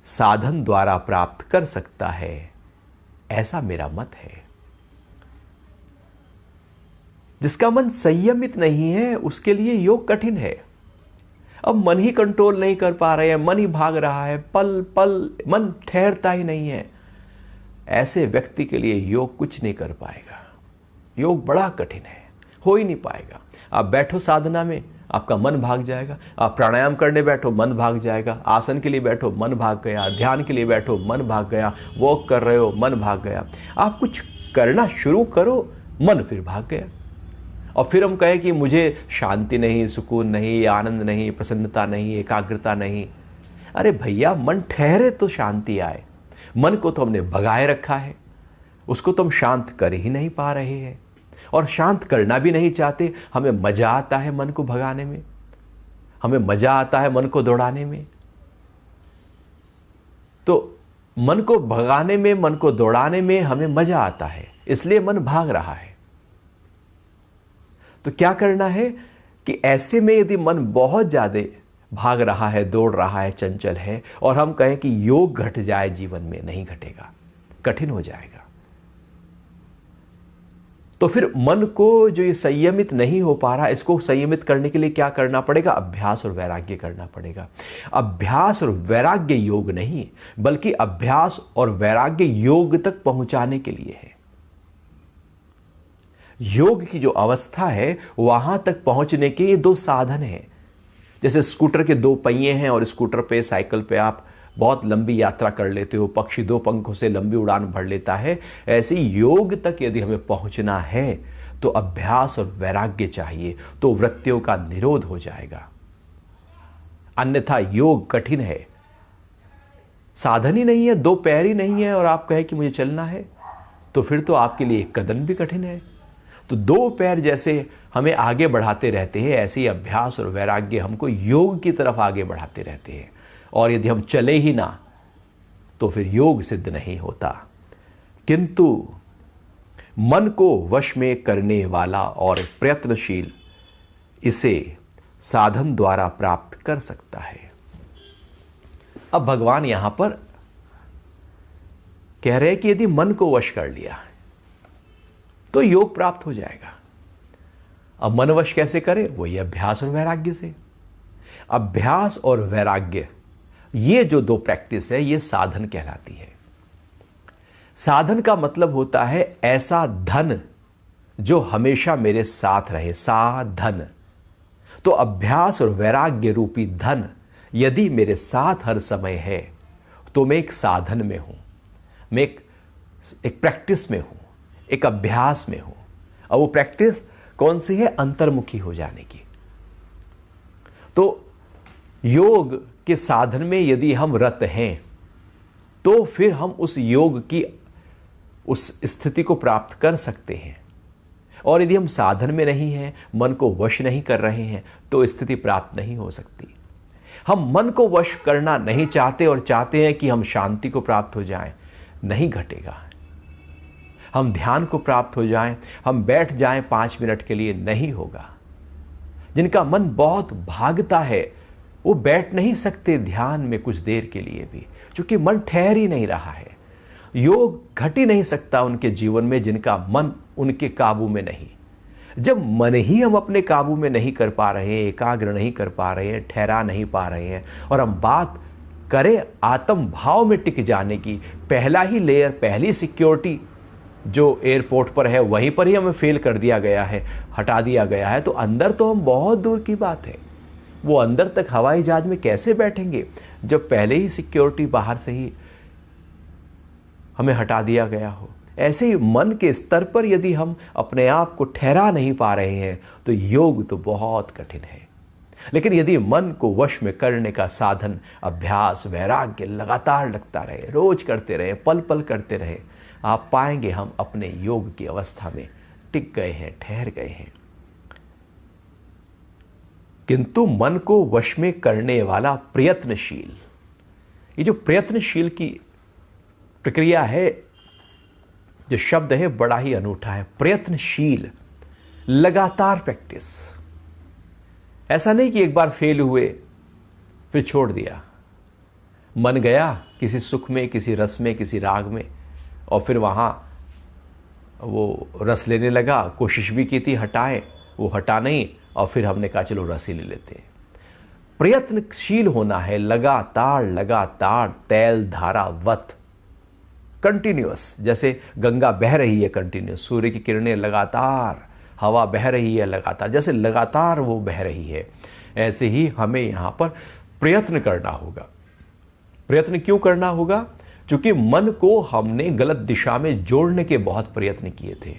साधन द्वारा प्राप्त कर सकता है, ऐसा मेरा मत है। जिसका मन संयमित नहीं है उसके लिए योग कठिन है। अब मन ही कंट्रोल नहीं कर पा रहे हैं, मन ही भाग रहा है, पल पल मन ठहरता ही नहीं है, ऐसे व्यक्ति के लिए योग कुछ नहीं कर पाएगा। योग बड़ा कठिन है, हो ही नहीं पाएगा। आप बैठो साधना में, आपका मन भाग जाएगा। आप प्राणायाम करने बैठो, मन भाग जाएगा। आसन के लिए बैठो, मन भाग गया। ध्यान के लिए बैठो, मन भाग गया। वॉक कर रहे हो, मन भाग गया। आप कुछ करना शुरू करो, मन फिर भाग गया। और फिर हम कहें कि मुझे शांति नहीं, सुकून नहीं, आनंद नहीं, प्रसन्नता नहीं, एकाग्रता नहीं। अरे भैया, मन ठहरे तो शांति आए। मन को तो हमने भगाए रखा है, उसको तो हम शांत कर ही नहीं पा रहे हैं, और शांत करना भी नहीं चाहते। हमें मजा आता है मन को भगाने में, हमें मजा आता है मन को दौड़ाने में। तो मन को भगाने में, मन को दौड़ाने में हमें मजा आता है, इसलिए मन भाग रहा है। तो क्या करना है कि ऐसे में यदि मन बहुत ज्यादा भाग रहा है, दौड़ रहा है, चंचल है, और हम कहें कि योग घट जाए जीवन में, नहीं घटेगा, कठिन हो जाएगा। तो फिर मन को जो ये संयमित नहीं हो पा रहा, इसको संयमित करने के लिए क्या करना पड़ेगा? अभ्यास और वैराग्य करना पड़ेगा। अभ्यास और वैराग्य योग नहीं, बल्कि अभ्यास और वैराग्य योग तक पहुंचाने के लिए है। योग की जो अवस्था है वहां तक पहुंचने के ये दो साधन हैं। जैसे स्कूटर के दो पहिए हैं और स्कूटर पे, साइकिल पे आप बहुत लंबी यात्रा कर लेते हो, पक्षी दो पंखों से लंबी उड़ान भर लेता है। ऐसे योग तक यदि हमें पहुंचना है तो अभ्यास और वैराग्य चाहिए, तो वृत्तियों का निरोध हो जाएगा। अन्यथा योग कठिन है। साधन ही नहीं है, दो पैर ही नहीं है और आप कहें कि मुझे चलना है, तो फिर तो आपके लिए एक कदम भी कठिन है। तो दो पैर जैसे हमें आगे बढ़ाते रहते हैं, ऐसे ही अभ्यास और वैराग्य हमको योग की तरफ आगे बढ़ाते रहते हैं। और यदि हम चले ही ना तो फिर योग सिद्ध नहीं होता। किंतु मन को वश में करने वाला और प्रयत्नशील इसे साधन द्वारा प्राप्त कर सकता है। अब भगवान यहां पर कह रहे हैं कि यदि मन को वश कर लिया तो योग प्राप्त हो जाएगा। अब मन वश कैसे करें? वही अभ्यास और वैराग्य से। अभ्यास और वैराग्य ये जो दो प्रैक्टिस है ये साधन कहलाती है। साधन का मतलब होता है ऐसा धन जो हमेशा मेरे साथ रहे, साधन। तो अभ्यास और वैराग्य रूपी धन यदि मेरे साथ हर समय है तो मैं एक साधन में हूं, मैं एक प्रैक्टिस में हूं, एक अभ्यास में हूं। और वो प्रैक्टिस कौन सी है? अंतर्मुखी हो जाने की। तो योग के साधन में यदि हम रत हैं तो फिर हम उस योग की उस स्थिति को प्राप्त कर सकते हैं। और यदि हम साधन में नहीं हैं, मन को वश नहीं कर रहे हैं, तो स्थिति प्राप्त नहीं हो सकती। हम मन को वश करना नहीं चाहते और चाहते हैं कि हम शांति को प्राप्त हो जाएं, नहीं घटेगा। हम ध्यान को प्राप्त हो जाएं, हम बैठ जाएं 5 मिनट के लिए, नहीं होगा। जिनका मन बहुत भागता है वो बैठ नहीं सकते ध्यान में कुछ देर के लिए भी, क्योंकि मन ठहर ही नहीं रहा है। योग घट ही नहीं सकता उनके जीवन में जिनका मन उनके काबू में नहीं। जब मन ही हम अपने काबू में नहीं कर पा रहे हैं, एकाग्र नहीं कर पा रहे हैं, ठहरा नहीं पा रहे हैं, और हम बात करें आत्म भाव में टिक जाने की, पहला ही लेयर, पहली सिक्योरिटी जो एयरपोर्ट पर है वहीं पर ही हमें फेल कर दिया गया है, हटा दिया गया है, तो अंदर तो हम बहुत दूर की बात है। वो अंदर तक हवाई जहाज में कैसे बैठेंगे जब पहले ही सिक्योरिटी बाहर से ही हमें हटा दिया गया हो। ऐसे ही मन के स्तर पर यदि हम अपने आप को ठहरा नहीं पा रहे हैं तो योग तो बहुत कठिन है। लेकिन यदि मन को वश में करने का साधन अभ्यास वैराग्य लगातार लगता रहे, रोज करते रहे, पल पल करते रहे, आप पाएंगे हम अपने योग की अवस्था में टिक गए हैं, ठहर गए हैं। किंतु मन को वश में करने वाला प्रयत्नशील, ये जो प्रयत्नशील की प्रक्रिया है, जो शब्द है बड़ा ही अनूठा है। प्रयत्नशील, लगातार प्रैक्टिस। ऐसा नहीं कि एक बार फेल हुए फिर छोड़ दिया, मन गया किसी सुख में, किसी रस में, किसी राग में, और फिर वहां वो रस लेने लगा, कोशिश भी की थी हटाए, वो हटा नहीं, और फिर हमने कहा चलो रस ही ले लेते हैं। प्रयत्नशील होना है, लगातार लगातार, तैल धारावत, कंटिन्यूअस। जैसे गंगा बह रही है कंटिन्यूअस, सूर्य की किरणें लगातार, हवा बह रही है लगातार, जैसे लगातार वो बह रही है, ऐसे ही हमें यहां पर प्रयत्न करना होगा। प्रयत्न क्यों करना होगा? क्योंकि मन को हमने गलत दिशा में जोड़ने के बहुत प्रयत्न किए थे,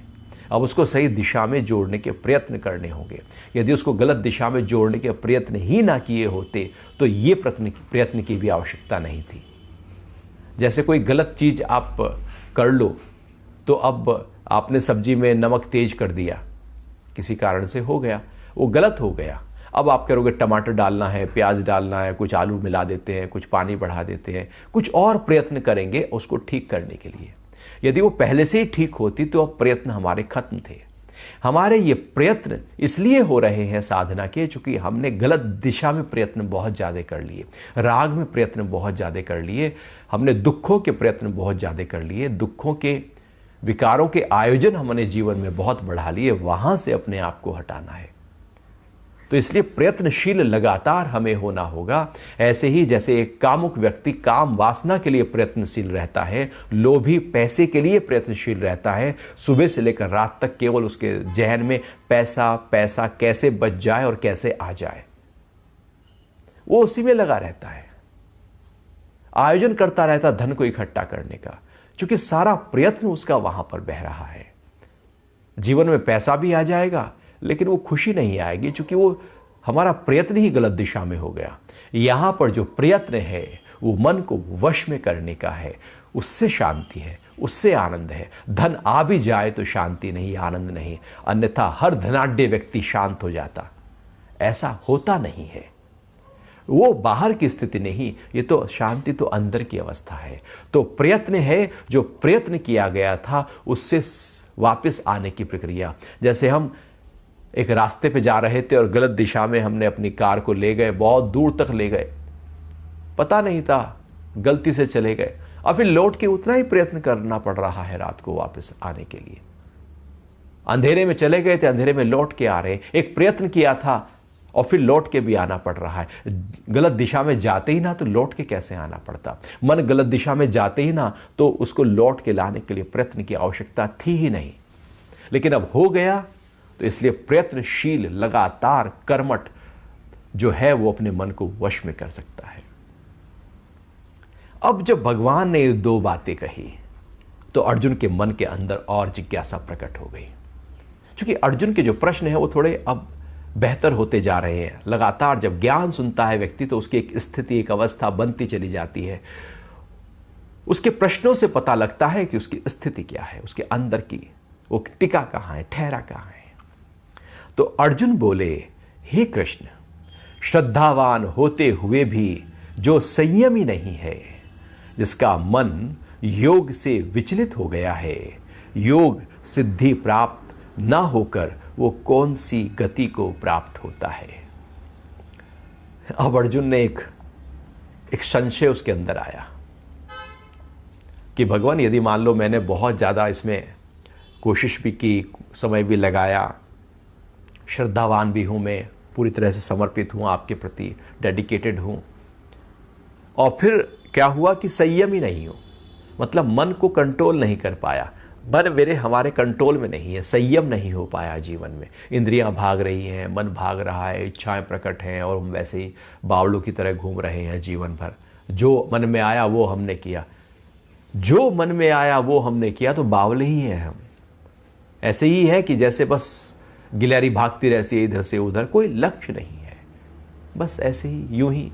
अब उसको सही दिशा में जोड़ने के प्रयत्न करने होंगे। यदि उसको गलत दिशा में जोड़ने के प्रयत्न ही ना किए होते तो ये प्रयत्न की भी आवश्यकता नहीं थी। जैसे कोई गलत चीज आप कर लो, तो अब आपने सब्जी में नमक तेज कर दिया, किसी कारण से हो गया, वो गलत हो गया। अब आप करोगे टमाटर डालना है, प्याज डालना है, कुछ आलू मिला देते हैं, कुछ पानी बढ़ा देते हैं, कुछ और प्रयत्न करेंगे उसको ठीक करने के लिए। यदि वो पहले से ही ठीक होती तो अब प्रयत्न हमारे खत्म थे। हमारे ये प्रयत्न इसलिए हो रहे हैं साधना के, चूंकि हमने गलत दिशा में प्रयत्न बहुत ज़्यादा कर लिए, राग में प्रयत्न बहुत ज़्यादा कर लिए, हमने दुखों के प्रयत्न बहुत ज़्यादा कर लिए, दुखों के विकारों के आयोजन हमने जीवन में बहुत बढ़ा लिए, वहां से अपने आप को हटाना है। तो इसलिए प्रयत्नशील लगातार हमें होना होगा। ऐसे ही जैसे एक कामुक व्यक्ति काम वासना के लिए प्रयत्नशील रहता है, लोभी पैसे के लिए प्रयत्नशील रहता है, सुबह से लेकर रात तक केवल उसके जहन में पैसा पैसा कैसे बच जाए और कैसे आ जाए, वो उसी में लगा रहता है, आयोजन करता रहता धन को इकट्ठा करने का, क्योंकि सारा प्रयत्न उसका वहां पर बह रहा है। जीवन में पैसा भी आ जाएगा, लेकिन वो खुशी नहीं आएगी, क्योंकि वो हमारा प्रयत्न ही गलत दिशा में हो गया। यहां पर जो प्रयत्न है वो मन को वश में करने का है, उससे शांति है, उससे आनंद है। धन आ भी जाए तो शांति नहीं, आनंद नहीं, अन्यथा हर धनाढ्य व्यक्ति शांत हो जाता। ऐसा होता नहीं है। वो बाहर की स्थिति नहीं, ये तो शांति तो अंदर की अवस्था है। तो प्रयत्न है, जो प्रयत्न किया गया था उससे वापस आने की प्रक्रिया। जैसे हम एक रास्ते पे जा रहे थे और गलत दिशा में हमने अपनी कार को ले गए, बहुत दूर तक ले गए, पता नहीं था, गलती से चले गए, और फिर लौट के उतना ही प्रयत्न करना पड़ रहा है रात को वापस आने के लिए। अंधेरे में चले गए थे, अंधेरे में लौट के आ रहे, एक प्रयत्न किया था और फिर लौट के भी आना पड़ रहा है। गलत दिशा में जाते ही ना तो लौट के कैसे आना पड़ता। मन गलत दिशा में जाते ही ना तो उसको लौट के लाने के लिए प्रयत्न की आवश्यकता थी ही नहीं, लेकिन अब हो गया, तो इसलिए प्रयत्नशील लगातार कर्मठ जो है वो अपने मन को वश में कर सकता है। अब जब भगवान ने ये दो बातें कही तो अर्जुन के मन के अंदर और जिज्ञासा प्रकट हो गई। क्योंकि अर्जुन के जो प्रश्न है वो थोड़े अब बेहतर होते जा रहे हैं। लगातार जब ज्ञान सुनता है व्यक्ति तो उसकी एक स्थिति, एक अवस्था बनती चली जाती है। उसके प्रश्नों से पता लगता है कि उसकी स्थिति क्या है, उसके अंदर की वो टिका कहां है, ठहरा कहां है। तो अर्जुन बोले, हे कृष्ण, श्रद्धावान होते हुए भी जो संयमी नहीं है, जिसका मन योग से विचलित हो गया है, योग सिद्धि प्राप्त ना होकर वो कौन सी गति को प्राप्त होता है। अब अर्जुन ने एक संशय उसके अंदर आया कि भगवान, यदि मान लो मैंने बहुत ज़्यादा इसमें कोशिश भी की, समय भी लगाया, श्रद्धावान भी हूँ, मैं पूरी तरह से समर्पित हूँ आपके प्रति, डेडिकेटेड हूँ, और फिर क्या हुआ कि संयम ही नहीं हूँ, मतलब मन को कंट्रोल नहीं कर पाया, मन मेरे हमारे कंट्रोल में नहीं है, संयम नहीं हो पाया जीवन में, इंद्रियां भाग रही हैं, मन भाग रहा है, इच्छाएं प्रकट हैं, और हम वैसे ही बावलों की तरह घूम रहे हैं जीवन भर। जो मन में आया वो हमने किया, जो मन में आया वो हमने किया, तो बावले ही हैं हम। ऐसे ही है कि जैसे बस गिलहरी भागती रहती है इधर से उधर, कोई लक्ष्य नहीं है, बस ऐसे ही यूं ही।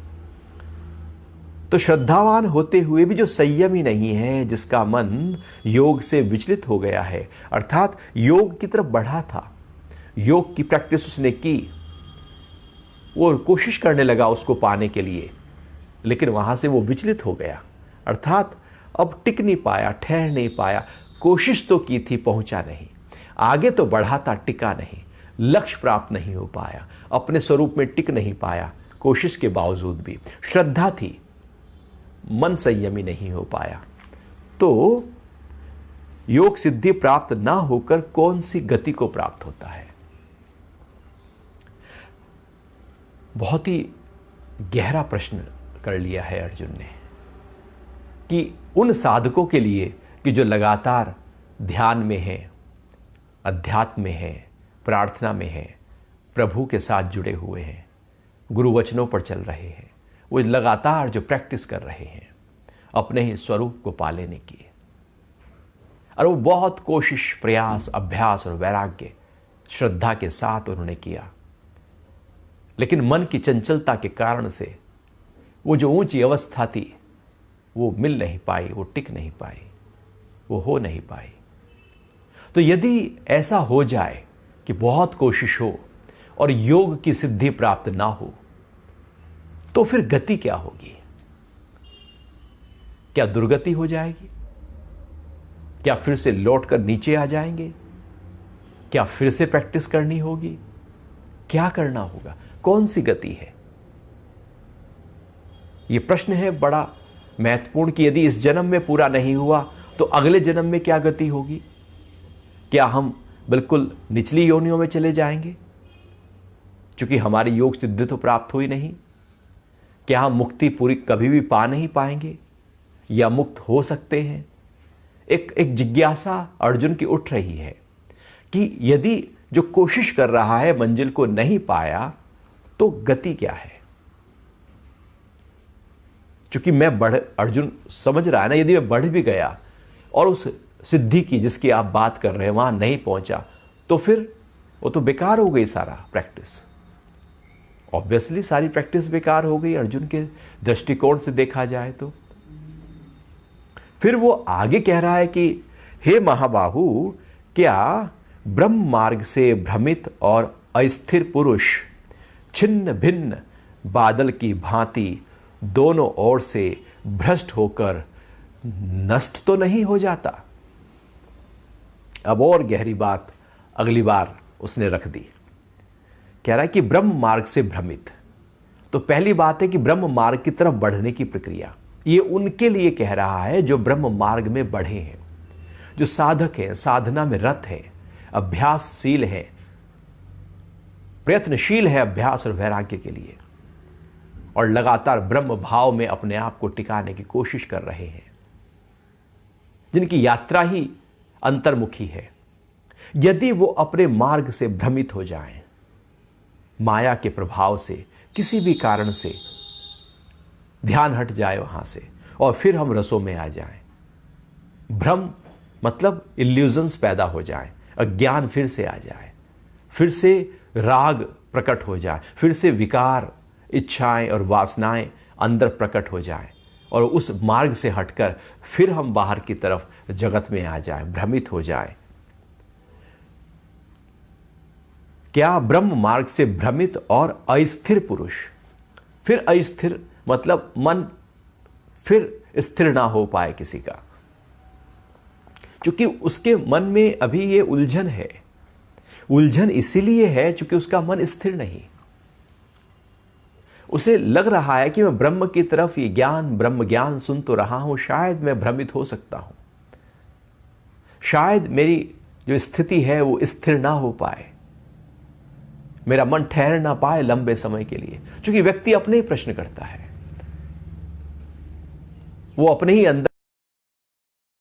तो श्रद्धावान होते हुए भी जो संयमी नहीं है, जिसका मन योग से विचलित हो गया है, अर्थात योग की तरफ बढ़ा था, योग की प्रैक्टिस उसने की, वो कोशिश करने लगा उसको पाने के लिए, लेकिन वहां से वो विचलित हो गया, अर्थात अब टिक नहीं पाया, ठहर नहीं पाया। कोशिश तो की थी, पहुंचा नहीं, आगे तो बढ़ा था, टिका नहीं, लक्ष्य प्राप्त नहीं हो पाया, अपने स्वरूप में टिक नहीं पाया, कोशिश के बावजूद भी। श्रद्धा थी, मन संयमी नहीं हो पाया, तो योग सिद्धि प्राप्त ना होकर कौन सी गति को प्राप्त होता है। बहुत ही गहरा प्रश्न कर लिया है अर्जुन ने कि उन साधकों के लिए कि जो लगातार ध्यान में है, अध्यात्म में है, प्रार्थना में है, प्रभु के साथ जुड़े हुए हैं, गुरु वचनों पर चल रहे हैं, वो लगातार जो प्रैक्टिस कर रहे हैं अपने ही स्वरूप को पा लेने की, और वो बहुत कोशिश, प्रयास, अभ्यास और वैराग्य, श्रद्धा के साथ उन्होंने किया, लेकिन मन की चंचलता के कारण से वो जो ऊंची अवस्था थी वो मिल नहीं पाई, वो टिक नहीं पाई, वो हो नहीं पाई। तो यदि ऐसा हो जाए कि बहुत कोशिश हो और योग की सिद्धि प्राप्त ना हो, तो फिर गति क्या होगी? क्या दुर्गति हो जाएगी? क्या फिर से लौटकर नीचे आ जाएंगे? क्या फिर से प्रैक्टिस करनी होगी? क्या करना होगा? कौन सी गति है? यह प्रश्न है बड़ा महत्वपूर्ण कि यदि इस जन्म में पूरा नहीं हुआ तो अगले जन्म में क्या गति होगी? क्या हम बिल्कुल निचली योनियों में चले जाएंगे क्योंकि हमारी योग सिद्धि तो प्राप्त हुई नहीं? क्या हम मुक्ति पूरी कभी भी पा नहीं पाएंगे या मुक्त हो सकते हैं? एक जिज्ञासा अर्जुन की उठ रही है कि यदि जो कोशिश कर रहा है मंजिल को नहीं पाया तो गति क्या है? क्योंकि अर्जुन समझ रहा है ना, यदि मैं बढ़ भी गया और उस सिद्धि की जिसकी आप बात कर रहे हैं वहां नहीं पहुंचा तो फिर वो तो बेकार हो गई सारा प्रैक्टिस। ऑब्वियसली सारी प्रैक्टिस बेकार हो गई अर्जुन के दृष्टिकोण से देखा जाए तो। फिर वो आगे कह रहा है कि हे महाबाहु, क्या ब्रह्म मार्ग से भ्रमित और अस्थिर पुरुष छिन्न भिन्न बादल की भांति दोनों ओर से भ्रष्ट होकर नष्ट तो नहीं हो जाता? अब और गहरी बात अगली बार उसने रख दी। कह रहा है कि ब्रह्म मार्ग से भ्रमित, तो पहली बात है कि ब्रह्म मार्ग की तरफ बढ़ने की प्रक्रिया ये उनके लिए कह रहा है जो ब्रह्म मार्ग में बढ़े हैं, जो साधक हैं, साधना में रत हैं, अभ्यासशील हैं, प्रयत्नशील है अभ्यास और वैराग्य के लिए, और लगातार ब्रह्म भाव में अपने आप को टिकाने की कोशिश कर रहे हैं, जिनकी यात्रा ही अंतर्मुखी है। यदि वो अपने मार्ग से भ्रमित हो जाएं, माया के प्रभाव से, किसी भी कारण से ध्यान हट जाए वहां से और फिर हम रसों में आ जाएं, भ्रम मतलब इल्यूजन्स पैदा हो जाएं, अज्ञान फिर से आ जाए, फिर से राग प्रकट हो जाए, फिर से विकार, इच्छाएं और वासनाएं अंदर प्रकट हो जाएं और उस मार्ग से हटकर फिर हम बाहर की तरफ जगत में आ जाएं, भ्रमित हो जाएं। क्या ब्रह्म मार्ग से भ्रमित और अस्थिर पुरुष, फिर अस्थिर मतलब मन फिर स्थिर ना हो पाए किसी का, क्योंकि उसके मन में अभी ये उलझन है। उलझन इसीलिए है क्योंकि उसका मन स्थिर नहीं। उसे लग रहा है कि मैं ब्रह्म की तरफ ये ज्ञान, ब्रह्म ज्ञान सुन तो रहा हूं, शायद मैं भ्रमित हो सकता हूं, शायद मेरी जो स्थिति है वो स्थिर ना हो पाए, मेरा मन ठहर ना पाए लंबे समय के लिए। क्योंकि व्यक्ति अपने ही प्रश्न करता है, वो अपने ही अंदर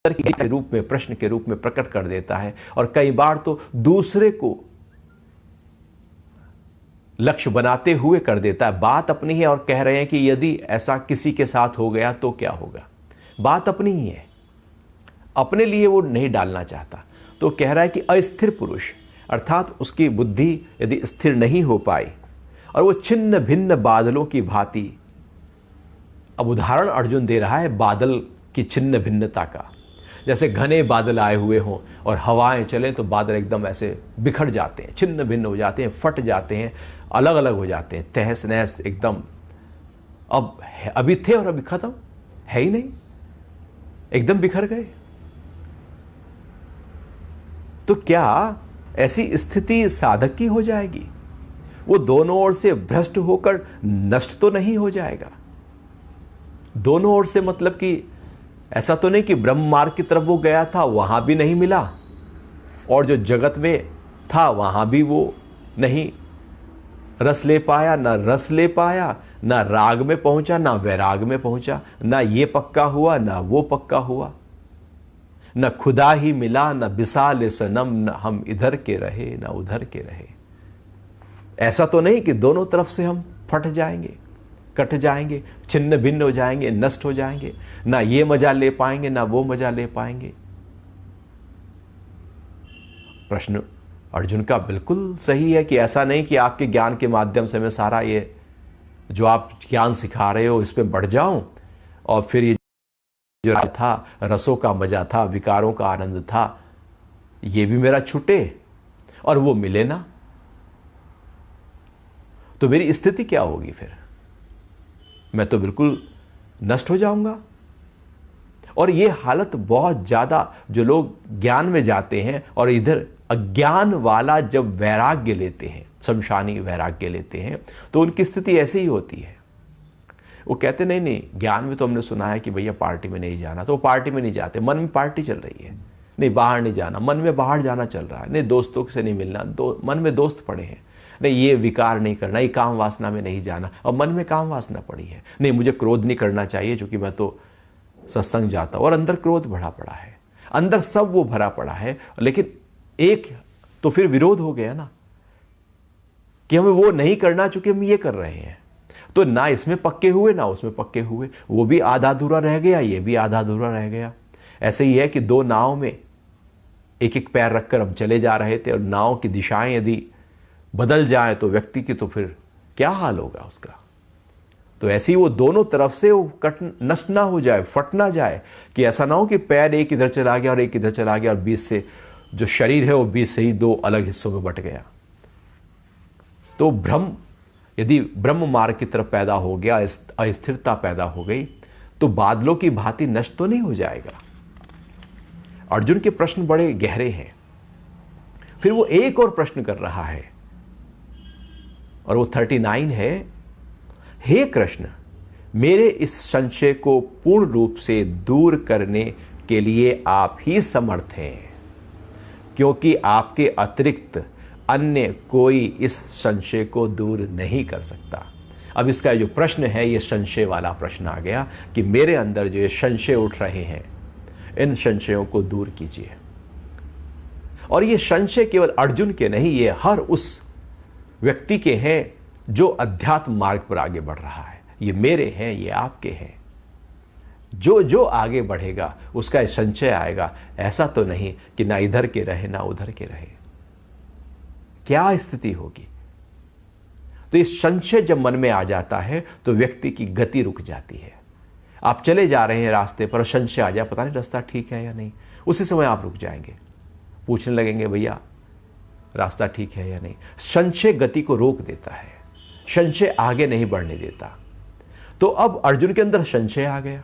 के रूप में, प्रश्न के रूप में प्रकट कर देता है, और कई बार तो दूसरे को लक्ष्य बनाते हुए कर देता है। बात अपनी है और कह रहे हैं कि यदि ऐसा किसी के साथ हो गया तो क्या होगा। बात अपनी ही है, अपने लिए वो नहीं डालना चाहता। तो कह रहा है कि अस्थिर पुरुष अर्थात उसकी बुद्धि यदि स्थिर नहीं हो पाई और वो छिन्न भिन्न बादलों की भांति, अब उदाहरण अर्जुन दे रहा है बादल की छिन्न भिन्नता का। जैसे घने बादल आए हुए हों और हवाएं चलें तो बादल एकदम ऐसे बिखर जाते हैं, छिन्न भिन्न हो जाते हैं, फट जाते हैं, अलग अलग हो जाते हैं, तहस नहस एकदम। अब अभी थे और अभी खत्म है ही नहीं, एकदम बिखर गए। तो क्या ऐसी स्थिति साधक की हो जाएगी? वो दोनों ओर से भ्रष्ट होकर नष्ट तो नहीं हो जाएगा? दोनों ओर से मतलब कि ऐसा तो नहीं कि ब्रह्म मार्ग की तरफ वो गया था, वहां भी नहीं मिला, और जो जगत में था वहां भी वो नहीं रस ले पाया, ना रस ले पाया, ना राग में पहुंचा, ना वैराग में पहुंचा, ना ये पक्का हुआ ना वो पक्का हुआ, न खुदा ही मिला, न बिसाल सनम, न हम इधर के रहे न उधर के रहे। ऐसा तो नहीं कि दोनों तरफ से हम फट जाएंगे, कट जाएंगे, छिन्न भिन्न हो जाएंगे, नष्ट हो जाएंगे, ना ये मजा ले पाएंगे ना वो मजा ले पाएंगे। प्रश्न अर्जुन का बिल्कुल सही है कि ऐसा नहीं कि आपके ज्ञान के माध्यम से मैं सारा ये जो आप ज्ञान सिखा रहे हो इस पे बढ़ जाऊं और फिर ये जो था रसों का मजा था, विकारों का आनंद था, ये भी मेरा छूटे और वो मिले ना, तो मेरी स्थिति क्या होगी? फिर मैं तो बिल्कुल नष्ट हो जाऊंगा। और ये हालत बहुत ज्यादा, जो लोग ज्ञान में जाते हैं और इधर अज्ञान वाला जब वैराग्य लेते हैं, शमशानी वैराग्य लेते हैं, तो उनकी स्थिति ऐसे ही होती है। वो कहते नहीं नहीं, ज्ञान में तो हमने सुना है कि भैया पार्टी में नहीं जाना, तो वो पार्टी में नहीं जाते। मन में पार्टी चल रही है, नहीं बाहर नहीं जाना, मन में बाहर जाना चल रहा है, नहीं दोस्तों से नहीं मिलना, मन में दोस्त पड़े हैं, नहीं ये विकार नहीं करना, ये काम वासना में नहीं जाना, और मन में काम वासना पड़ी है, नहीं मुझे क्रोध नहीं करना चाहिए क्योंकि मैं तो सत्संग जाता हूं, और अंदर क्रोध भरा पड़ा है, अंदर सब वो भरा पड़ा है। लेकिन एक तो फिर विरोध हो गया ना कि हमें वो नहीं करना चूंकि हम ये कर रहे हैं, तो ना इसमें पक्के हुए ना उसमें पक्के हुए, वो भी आधा अधूरा रह गया, ये भी आधा अधूरा रह गया। ऐसे ही है कि दो नाव में एक एक पैर रखकर हम चले जा रहे थे और नाव की दिशाएं यदि बदल जाए तो व्यक्ति की तो फिर क्या हाल होगा उसका। तो ऐसे ही वो दोनों तरफ से वो नष्ट ना हो जाए, फट ना जाए, कि ऐसा ना हो कि पैर एक इधर चला गया और एक इधर चला गया और बीच से जो शरीर है वो बीच से ही दो अलग हिस्सों में बट गया। तो भ्रम यदि ब्रह्म मार्ग की तरफ पैदा हो गया, अस्थिरता पैदा हो गई, तो बादलों की भांति नष्ट तो नहीं हो जाएगा। अर्जुन के प्रश्न बड़े गहरे हैं। फिर वो एक और प्रश्न कर रहा है और वो 39 है, हे कृष्ण, मेरे इस संशय को पूर्ण रूप से दूर करने के लिए आप ही समर्थ हैं, क्योंकि आपके अतिरिक्त अन्य कोई इस संशय को दूर नहीं कर सकता। अब इसका जो प्रश्न है ये संशय वाला प्रश्न आ गया कि मेरे अंदर जो ये संशय उठ रहे हैं, इन संशयों को दूर कीजिए। और ये संशय केवल अर्जुन के नहीं, ये हर उस व्यक्ति के हैं जो अध्यात्म मार्ग पर आगे बढ़ रहा है। ये मेरे हैं, ये आपके हैं। जो जो आगे बढ़ेगा उसका संशय आएगा। ऐसा तो नहीं कि ना इधर के रहे ना उधर के रहे। क्या स्थिति होगी? तो ये संशय जब मन में आ जाता है तो व्यक्ति की गति रुक जाती है। आप चले जा रहे हैं रास्ते पर, संशय आ जाए, पता नहीं रास्ता ठीक है या नहीं, उसी समय आप रुक जाएंगे, पूछने लगेंगे भैया रास्ता ठीक है या नहीं। संशय गति को रोक देता है, संशय आगे नहीं बढ़ने देता। तो अब अर्जुन के अंदर संशय आ गया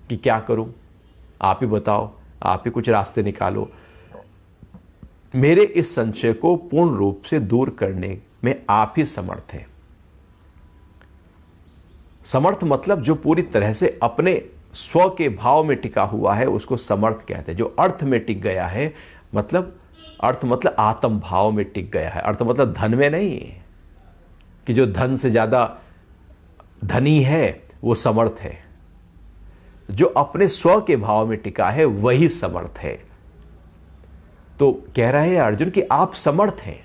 कि क्या करूं, आप ही बताओ, आप ही कुछ रास्ते निकालो। मेरे इस संशय को पूर्ण रूप से दूर करने में आप ही समर्थ हैं। समर्थ मतलब जो पूरी तरह से अपने स्व के भाव में टिका हुआ है उसको समर्थ कहते हैं। जो अर्थ में टिक गया है, मतलब अर्थ मतलब आत्म भाव में टिक गया है। अर्थ मतलब धन में नहीं कि जो धन से ज्यादा धनी है वो समर्थ है। जो अपने स्व के भाव में टिका है वही समर्थ है। तो कह रहे हैं अर्जुन कि आप समर्थ हैं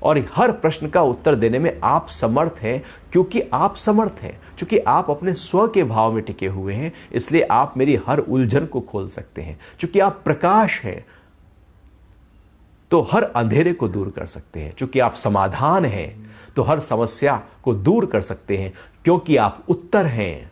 और हर प्रश्न का उत्तर देने में आप समर्थ हैं, क्योंकि आप समर्थ हैं। क्योंकि आप अपने स्व के भाव में टिके हुए हैं, इसलिए आप मेरी हर उलझन को खोल सकते हैं। क्योंकि आप प्रकाश हैं तो हर अंधेरे को दूर कर सकते हैं। क्योंकि आप समाधान हैं तो हर समस्या को दूर कर सकते हैं। क्योंकि आप उत्तर हैं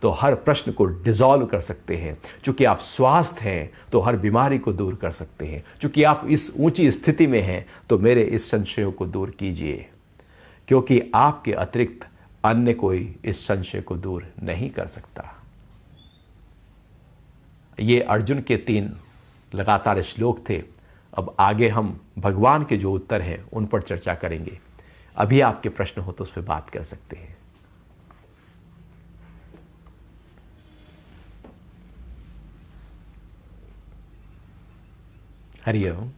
तो हर प्रश्न को डिसॉल्व कर सकते हैं। क्योंकि आप स्वास्थ्य हैं तो हर बीमारी को दूर कर सकते हैं। क्योंकि आप इस ऊंची स्थिति में हैं तो मेरे इस संशयों को दूर कीजिए, क्योंकि आपके अतिरिक्त अन्य कोई इस संशय को दूर नहीं कर सकता। ये अर्जुन के 3 लगातार श्लोक थे। अब आगे हम भगवान के जो उत्तर हैं उन पर चर्चा करेंगे। अभी आपके प्रश्न हो तो उस पर बात कर सकते हैं। हरिओम।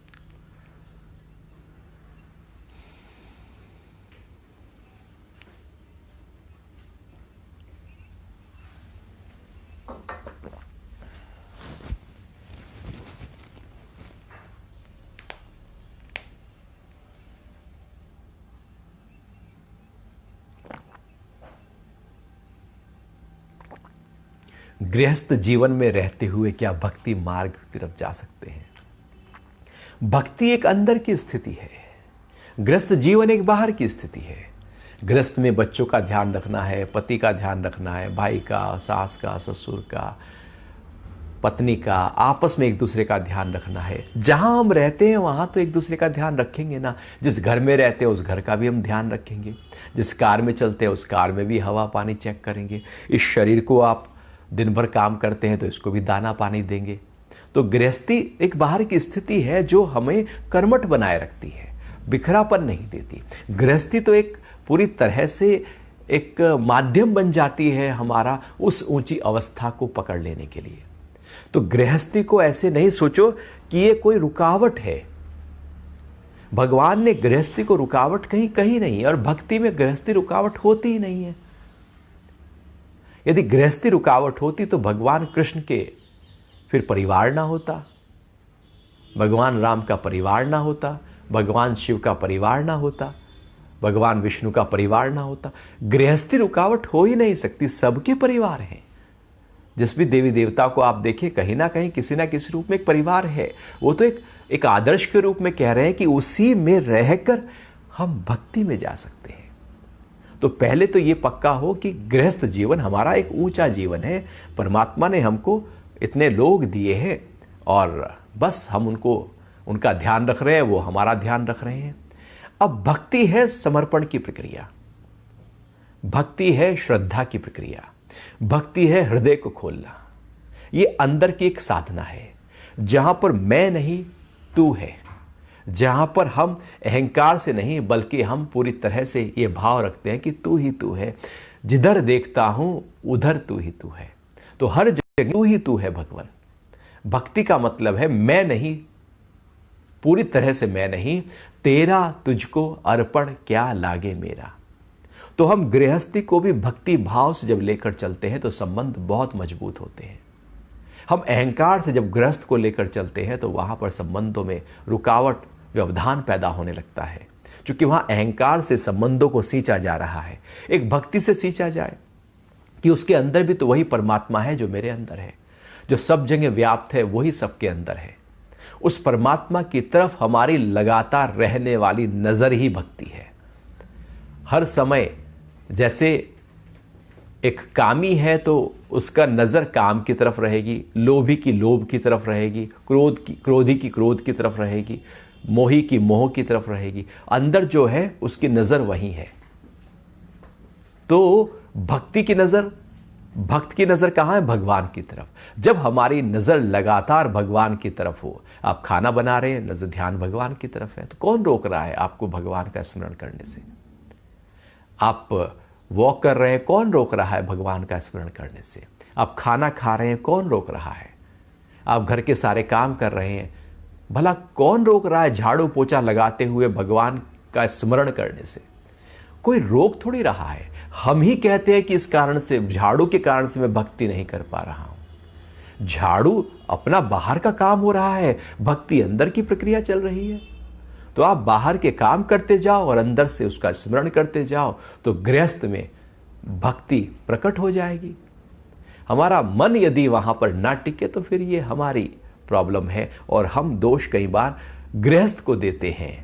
गृहस्थ जीवन में रहते हुए क्या भक्ति मार्ग की तरफ जा सकते हैं? भक्ति एक अंदर की स्थिति है, गृहस्थ जीवन एक बाहर की स्थिति है। गृहस्थ में बच्चों का ध्यान रखना है, पति का ध्यान रखना है, भाई का, सास का, ससुर का, पत्नी का, आपस में एक दूसरे का ध्यान रखना है। जहां हम रहते हैं वहां तो एक दूसरे का ध्यान रखेंगे ना। जिस घर में रहते हैं उस घर का भी हम ध्यान रखेंगे। जिस कार में चलते हैं उस कार में भी हवा पानी चेक करेंगे। इस शरीर को आप दिन भर काम करते हैं तो इसको भी दाना पानी देंगे। तो गृहस्थी एक बाहर की स्थिति है जो हमें कर्मठ बनाए रखती है, बिखरापन नहीं देती। गृहस्थी तो एक पूरी तरह से एक माध्यम बन जाती है हमारा उस ऊंची अवस्था को पकड़ लेने के लिए। तो गृहस्थी को ऐसे नहीं सोचो कि ये कोई रुकावट है। भगवान ने गृहस्थी को रुकावट कहीं कहीं नहीं, और भक्ति में गृहस्थी रुकावट होती ही नहीं है। यदि गृहस्थी रुकावट होती तो भगवान कृष्ण के फिर परिवार ना होता, भगवान राम का परिवार ना होता, भगवान शिव का परिवार ना होता, भगवान विष्णु का परिवार ना होता। गृहस्थी रुकावट हो ही नहीं सकती, सबके परिवार हैं। जिस भी देवी देवता को आप देखिए, कहीं ना कहीं किसी ना किसी रूप में एक परिवार है। वो तो एक आदर्श के रूप में कह रहे हैं कि उसी में रहकर हम भक्ति में जा सकते हैं। तो पहले तो ये पक्का हो कि गृहस्थ जीवन हमारा एक ऊंचा जीवन है। परमात्मा ने हमको इतने लोग दिए हैं और बस हम उनका ध्यान रख रहे हैं, वो हमारा ध्यान रख रहे हैं। अब भक्ति है समर्पण की प्रक्रिया, भक्ति है श्रद्धा की प्रक्रिया, भक्ति है हृदय को खोलना। ये अंदर की एक साधना है जहां पर मैं नहीं तू है, जहां पर हम अहंकार से नहीं बल्कि हम पूरी तरह से ये भाव रखते हैं कि तू ही तू है, जिधर देखता हूं उधर तू ही तू है, तो हर जगह तू ही तू है भगवान। भक्ति का मतलब है मैं नहीं, पूरी तरह से मैं नहीं, तेरा तुझको अर्पण क्या लागे मेरा। तो हम गृहस्थी को भी भक्ति भाव से जब लेकर चलते हैं तो संबंध बहुत मजबूत होते हैं। हम अहंकार से जब गृहस्थ को लेकर चलते हैं तो वहां पर संबंधों में रुकावट, व्यवधान पैदा होने लगता है, क्योंकि वहां अहंकार से संबंधों को सींचा जा रहा है। एक भक्ति से सींचा जाए कि उसके अंदर भी तो वही परमात्मा है जो मेरे अंदर है, जो सब जगह व्याप्त है, वही सबके अंदर है। उस परमात्मा की तरफ हमारी लगातार रहने वाली नजर ही भक्ति है। हर समय जैसे एक कामी है तो उसका नजर काम की तरफ रहेगी, लोभी की लोभ की तरफ रहेगी, क्रोधी की क्रोध की तरफ रहेगी, मोही की मोह की तरफ रहेगी। अंदर जो है उसकी नजर वही है। तो भक्त की नजर कहां है? भगवान की तरफ। जब हमारी नजर लगातार भगवान की तरफ हो, आप खाना बना रहे हैं, नजर ध्यान भगवान की तरफ है, तो कौन रोक रहा है आपको भगवान का स्मरण करने से? आप वॉक कर रहे हैं, कौन रोक रहा है भगवान का स्मरण करने से? आप खाना खा रहे हैं, कौन रोक रहा है? आप घर के सारे काम कर रहे हैं, भला कौन रोक रहा है झाड़ू पोछा लगाते हुए भगवान का स्मरण करने से? कोई रोक थोड़ी रहा है। हम ही कहते हैं कि इस कारण से, झाड़ू के कारण से मैं भक्ति नहीं कर पा रहा हूं। झाड़ू अपना बाहर का काम हो रहा है, भक्ति अंदर की प्रक्रिया चल रही है। तो आप बाहर के काम करते जाओ और अंदर से उसका स्मरण करते जाओ, तो गृहस्थ में भक्ति प्रकट हो जाएगी। हमारा मन यदि वहां पर ना टिके तो फिर ये हमारी प्रॉब्लम है, और हम दोष कई बार गृहस्थ को देते हैं।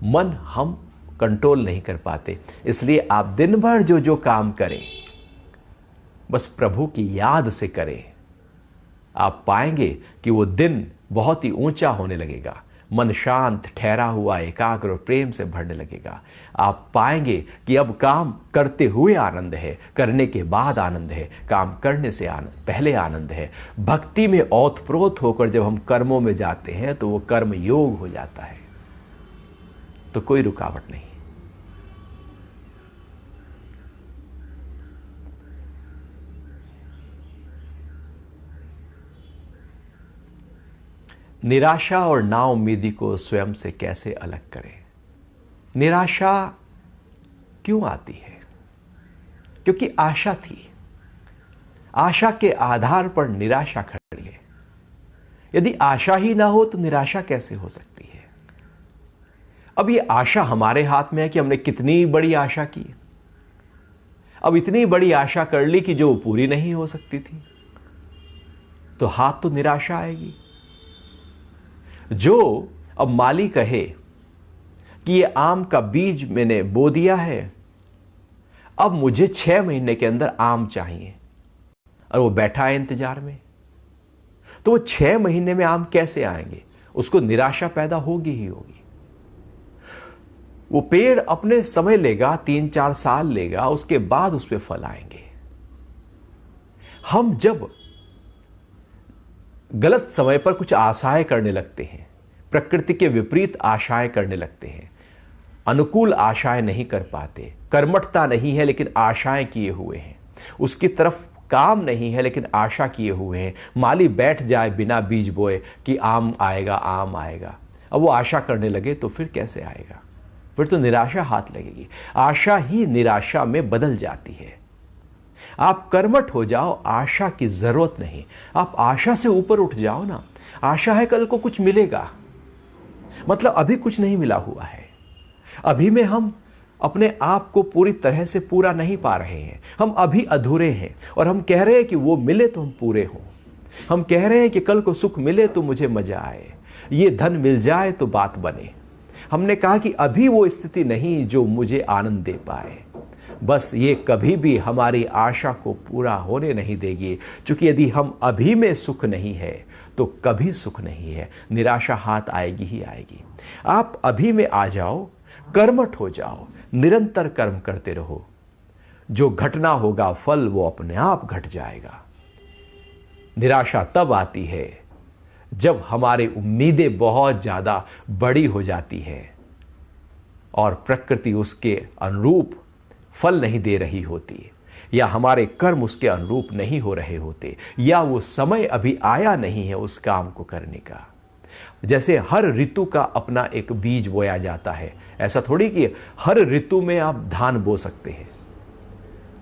मन हम कंट्रोल नहीं कर पाते। इसलिए आप दिन भर जो जो काम करें बस प्रभु की याद से करें। आप पाएंगे कि वो दिन बहुत ही ऊंचा होने लगेगा। मन शांत, ठहरा हुआ, एकाग्र और प्रेम से भरने लगेगा। आप पाएंगे कि अब काम करते हुए आनंद है, करने के बाद आनंद है, काम करने से पहले आनंद है। भक्ति में ओतप्रोत होकर जब हम कर्मों में जाते हैं तो वो कर्म योग हो जाता है, तो कोई रुकावट नहीं। निराशा और नाउम्मीदी को स्वयं से कैसे अलग करें? निराशा क्यों आती है? क्योंकि आशा थी। आशा के आधार पर निराशा खड़ी है। यदि आशा ही ना हो तो निराशा कैसे हो सकती है? अब ये आशा हमारे हाथ में है कि हमने कितनी बड़ी आशा की। अब इतनी बड़ी आशा कर ली कि जो पूरी नहीं हो सकती थी, तो हाथ तो निराशा आएगी। जो अब माली कहे कि ये आम का बीज मैंने बो दिया है, अब मुझे 6 महीने के अंदर आम चाहिए, और वो बैठा है इंतजार में, तो वो 6 महीने में आम कैसे आएंगे? उसको निराशा पैदा होगी ही होगी। वो पेड़ अपने समय लेगा, 3-4 साल लेगा, उसके बाद उस पर फल आएंगे। हम जब गलत समय पर कुछ आशाएं करने लगते हैं, प्रकृति के विपरीत आशाएं करने लगते हैं, अनुकूल आशाएं नहीं कर पाते, कर्मठता नहीं है लेकिन आशाएं किए हुए हैं, उसकी तरफ काम नहीं है लेकिन आशा किए हुए हैं। माली बैठ जाए बिना बीज बोए कि आम आएगा, आम आएगा, अब वो आशा करने लगे तो फिर कैसे आएगा? फिर तो निराशा हाथ लगेगी। आशा ही निराशा में बदल जाती है। आप कर्मठ हो जाओ, आशा की जरूरत नहीं। आप आशा से ऊपर उठ जाओ ना। आशा है कल को कुछ मिलेगा, मतलब अभी कुछ नहीं मिला हुआ है। अभी में हम अपने आप को पूरी तरह से पूरा नहीं पा रहे हैं, हम अभी अधूरे हैं और हम कह रहे हैं कि वो मिले तो हम पूरे हों। हम कह रहे हैं कि कल को सुख मिले तो मुझे मजा आए, ये धन मिल जाए तो बात बने। हमने कहा कि अभी वो स्थिति नहीं जो मुझे आनंद दे पाए। बस ये कभी भी हमारी आशा को पूरा होने नहीं देगी, क्योंकि यदि हम अभी में सुख नहीं है तो कभी सुख नहीं है। निराशा हाथ आएगी ही आएगी। आप अभी में आ जाओ, कर्मठ हो जाओ, निरंतर कर्म करते रहो। जो घटना होगा फल वो अपने आप घट जाएगा। निराशा तब आती है जब हमारी उम्मीदें बहुत ज्यादा बड़ी हो जाती है और प्रकृति उसके अनुरूप फल नहीं दे रही होती, या हमारे कर्म उसके अनुरूप नहीं हो रहे होते, या वो समय अभी आया नहीं है उस काम को करने का। जैसे हर ऋतु का अपना एक बीज बोया जाता है, ऐसा थोड़ी कि हर ऋतु में आप धान बो सकते हैं।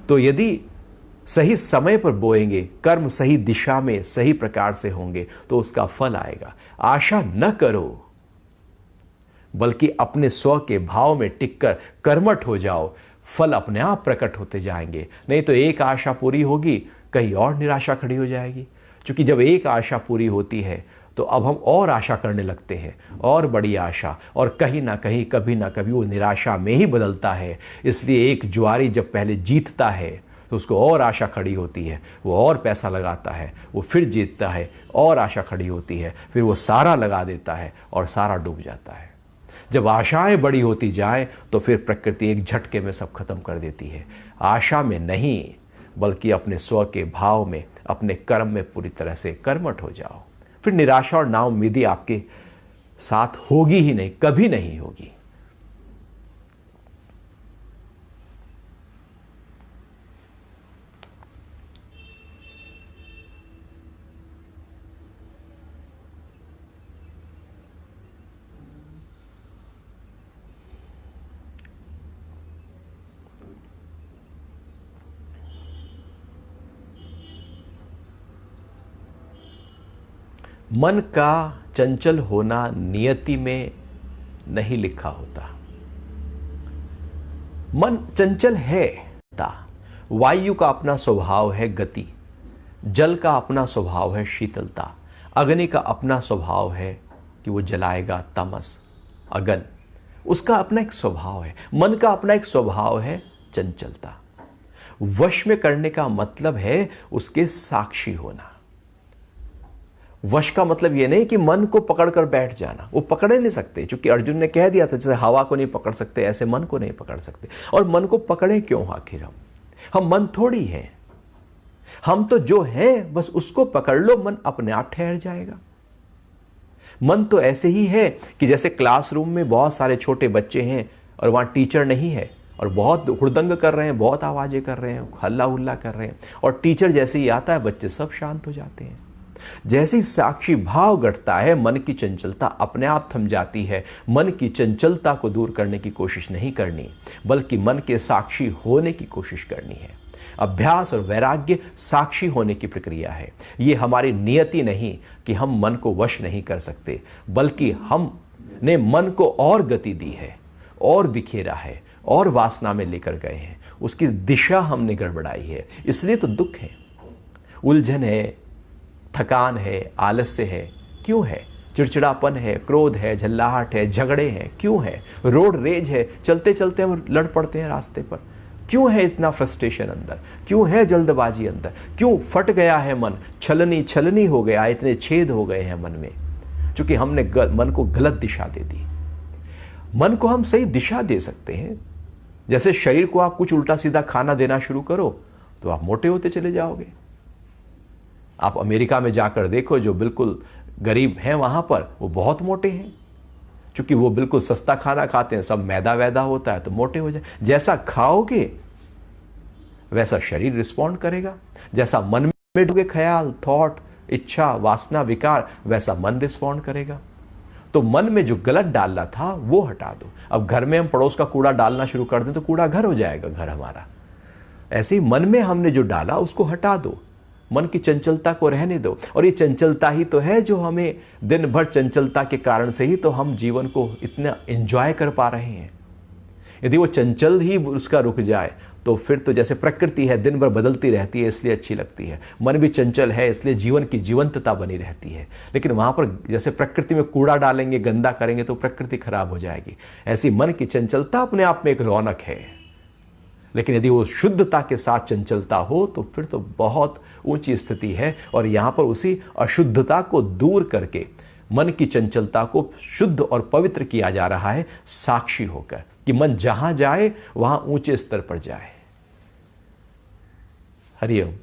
तो यदि सही समय पर बोएंगे, कर्म सही दिशा में सही प्रकार से होंगे तो उसका फल आएगा। आशा न करो, बल्कि अपने स्व के भाव में टिककर कर्मठ हो जाओ, फल अपने आप प्रकट होते जाएंगे। नहीं तो एक आशा पूरी होगी, कहीं और निराशा खड़ी हो जाएगी। क्योंकि जब एक आशा पूरी होती है तो अब हम और आशा करने लगते हैं, और बड़ी आशा, और कहीं ना कहीं कभी ना कभी वो निराशा में ही बदलता है। इसलिए एक जुआरी जब पहले जीतता है तो उसको और आशा खड़ी होती है, वो और पैसा लगाता है, वो फिर जीतता है, और आशा खड़ी होती है, फिर वो सारा लगा देता है और सारा डूब जाता है। जब आशाएं बड़ी होती जाएं तो फिर प्रकृति एक झटके में सब खत्म कर देती है। आशा में नहीं, बल्कि अपने स्व के भाव में, अपने कर्म में पूरी तरह से कर्मठ हो जाओ। फिर निराशा और नाउम्मीदी आपके साथ होगी ही नहीं, कभी नहीं होगी। मन का चंचल होना नियति में नहीं लिखा होता। मन चंचल है। वायु का अपना स्वभाव है गति, जल का अपना स्वभाव है शीतलता, अग्नि का अपना स्वभाव है कि वो जलाएगा तमस, अगन, उसका अपना एक स्वभाव है। मन का अपना एक स्वभाव है चंचलता। वश में करने का मतलब है उसके साक्षी होना। वश का मतलब यह नहीं कि मन को पकड़कर बैठ जाना, वो पकड़े नहीं सकते, क्योंकि अर्जुन ने कह दिया था जैसे हवा को नहीं पकड़ सकते ऐसे मन को नहीं पकड़ सकते। और मन को पकड़े क्यों आखिर? हम मन थोड़ी हैं, हम तो जो हैं बस उसको पकड़ लो, मन अपने आप ठहर जाएगा। मन तो ऐसे ही है कि जैसे क्लासरूम में बहुत सारे छोटे बच्चे हैं और वहां टीचर नहीं है और बहुत हुड़दंग कर रहे हैं, बहुत आवाजें कर रहे हैं, हल्ला हुल्ला कर रहे हैं, और टीचर जैसे ही आता है बच्चे सब शांत हो जाते हैं। जैसे ही साक्षी भाव घटता है, मन की चंचलता अपने आप थम जाती है। मन की चंचलता को दूर करने की कोशिश नहीं करनी, बल्कि मन के साक्षी होने की कोशिश करनी है। अभ्यास और वैराग्य साक्षी होने की प्रक्रिया है। यह हमारी नियति नहीं कि हम मन को वश नहीं कर सकते, बल्कि हमने मन को और गति दी है, और बिखेरा है, और वासना में लेकर गए हैं। उसकी दिशा हमने गड़बड़ाई है, इसलिए तो दुख है, उलझन है, थकान है, आलस्य है। क्यों है? चिड़चिड़ापन है, क्रोध है, झल्लाहट है, झगड़े हैं। क्यों है? रोड रेज है, चलते चलते हम लड़ पड़ते हैं रास्ते पर। क्यों है इतना फ्रस्ट्रेशन अंदर? क्यों है जल्दबाजी अंदर? क्यों फट गया है मन, छलनी छलनी हो गया, इतने छेद हो गए हैं मन में? क्योंकि हमने मन को गलत दिशा दे दी। मन को हम सही दिशा दे सकते हैं। जैसे शरीर को आप कुछ उल्टा सीधा खाना देना शुरू करो तो आप मोटे होते चले जाओगे। आप अमेरिका में जाकर देखो, जो बिल्कुल गरीब हैं वहां पर वो बहुत मोटे हैं, क्योंकि वो बिल्कुल सस्ता खाना खाते हैं, सब मैदा वैदा होता है तो मोटे हो जाए। जैसा खाओगे वैसा शरीर रिस्पॉन्ड करेगा, जैसा मन में डूबे ख्याल, थॉट, इच्छा, वासना, विकार, वैसा मन रिस्पॉन्ड करेगा। तो मन में जो गलत डालना था वो हटा दो। अब घर में हम पड़ोस का कूड़ा डालना शुरू कर दें तो कूड़ा घर हो जाएगा, घर हमारा। ऐसे ही मन में हमने जो डाला उसको हटा दो, मन की चंचलता को रहने दो। और ये चंचलता ही तो है जो हमें दिन भर, चंचलता के कारण से ही तो हम जीवन को इतना एंजॉय कर पा रहे हैं। यदि वो चंचल ही उसका रुक जाए तो फिर तो जैसे प्रकृति है, दिन भर बदलती रहती है इसलिए अच्छी लगती है, मन भी चंचल है इसलिए जीवन की जीवंतता बनी रहती है। लेकिन वहाँ पर जैसे प्रकृति में कूड़ा डालेंगे, गंदा करेंगे तो प्रकृति खराब हो जाएगी। ऐसी मन की चंचलता अपने आप में एक रौनक है, लेकिन यदि वो शुद्धता के साथ चंचलता हो तो फिर तो बहुत ऊंची स्थिति है। और यहाँ पर उसी अशुद्धता को दूर करके मन की चंचलता को शुद्ध और पवित्र किया जा रहा है, साक्षी होकर कि मन जहां जाए वहां ऊंचे स्तर पर जाए। हरि ओम।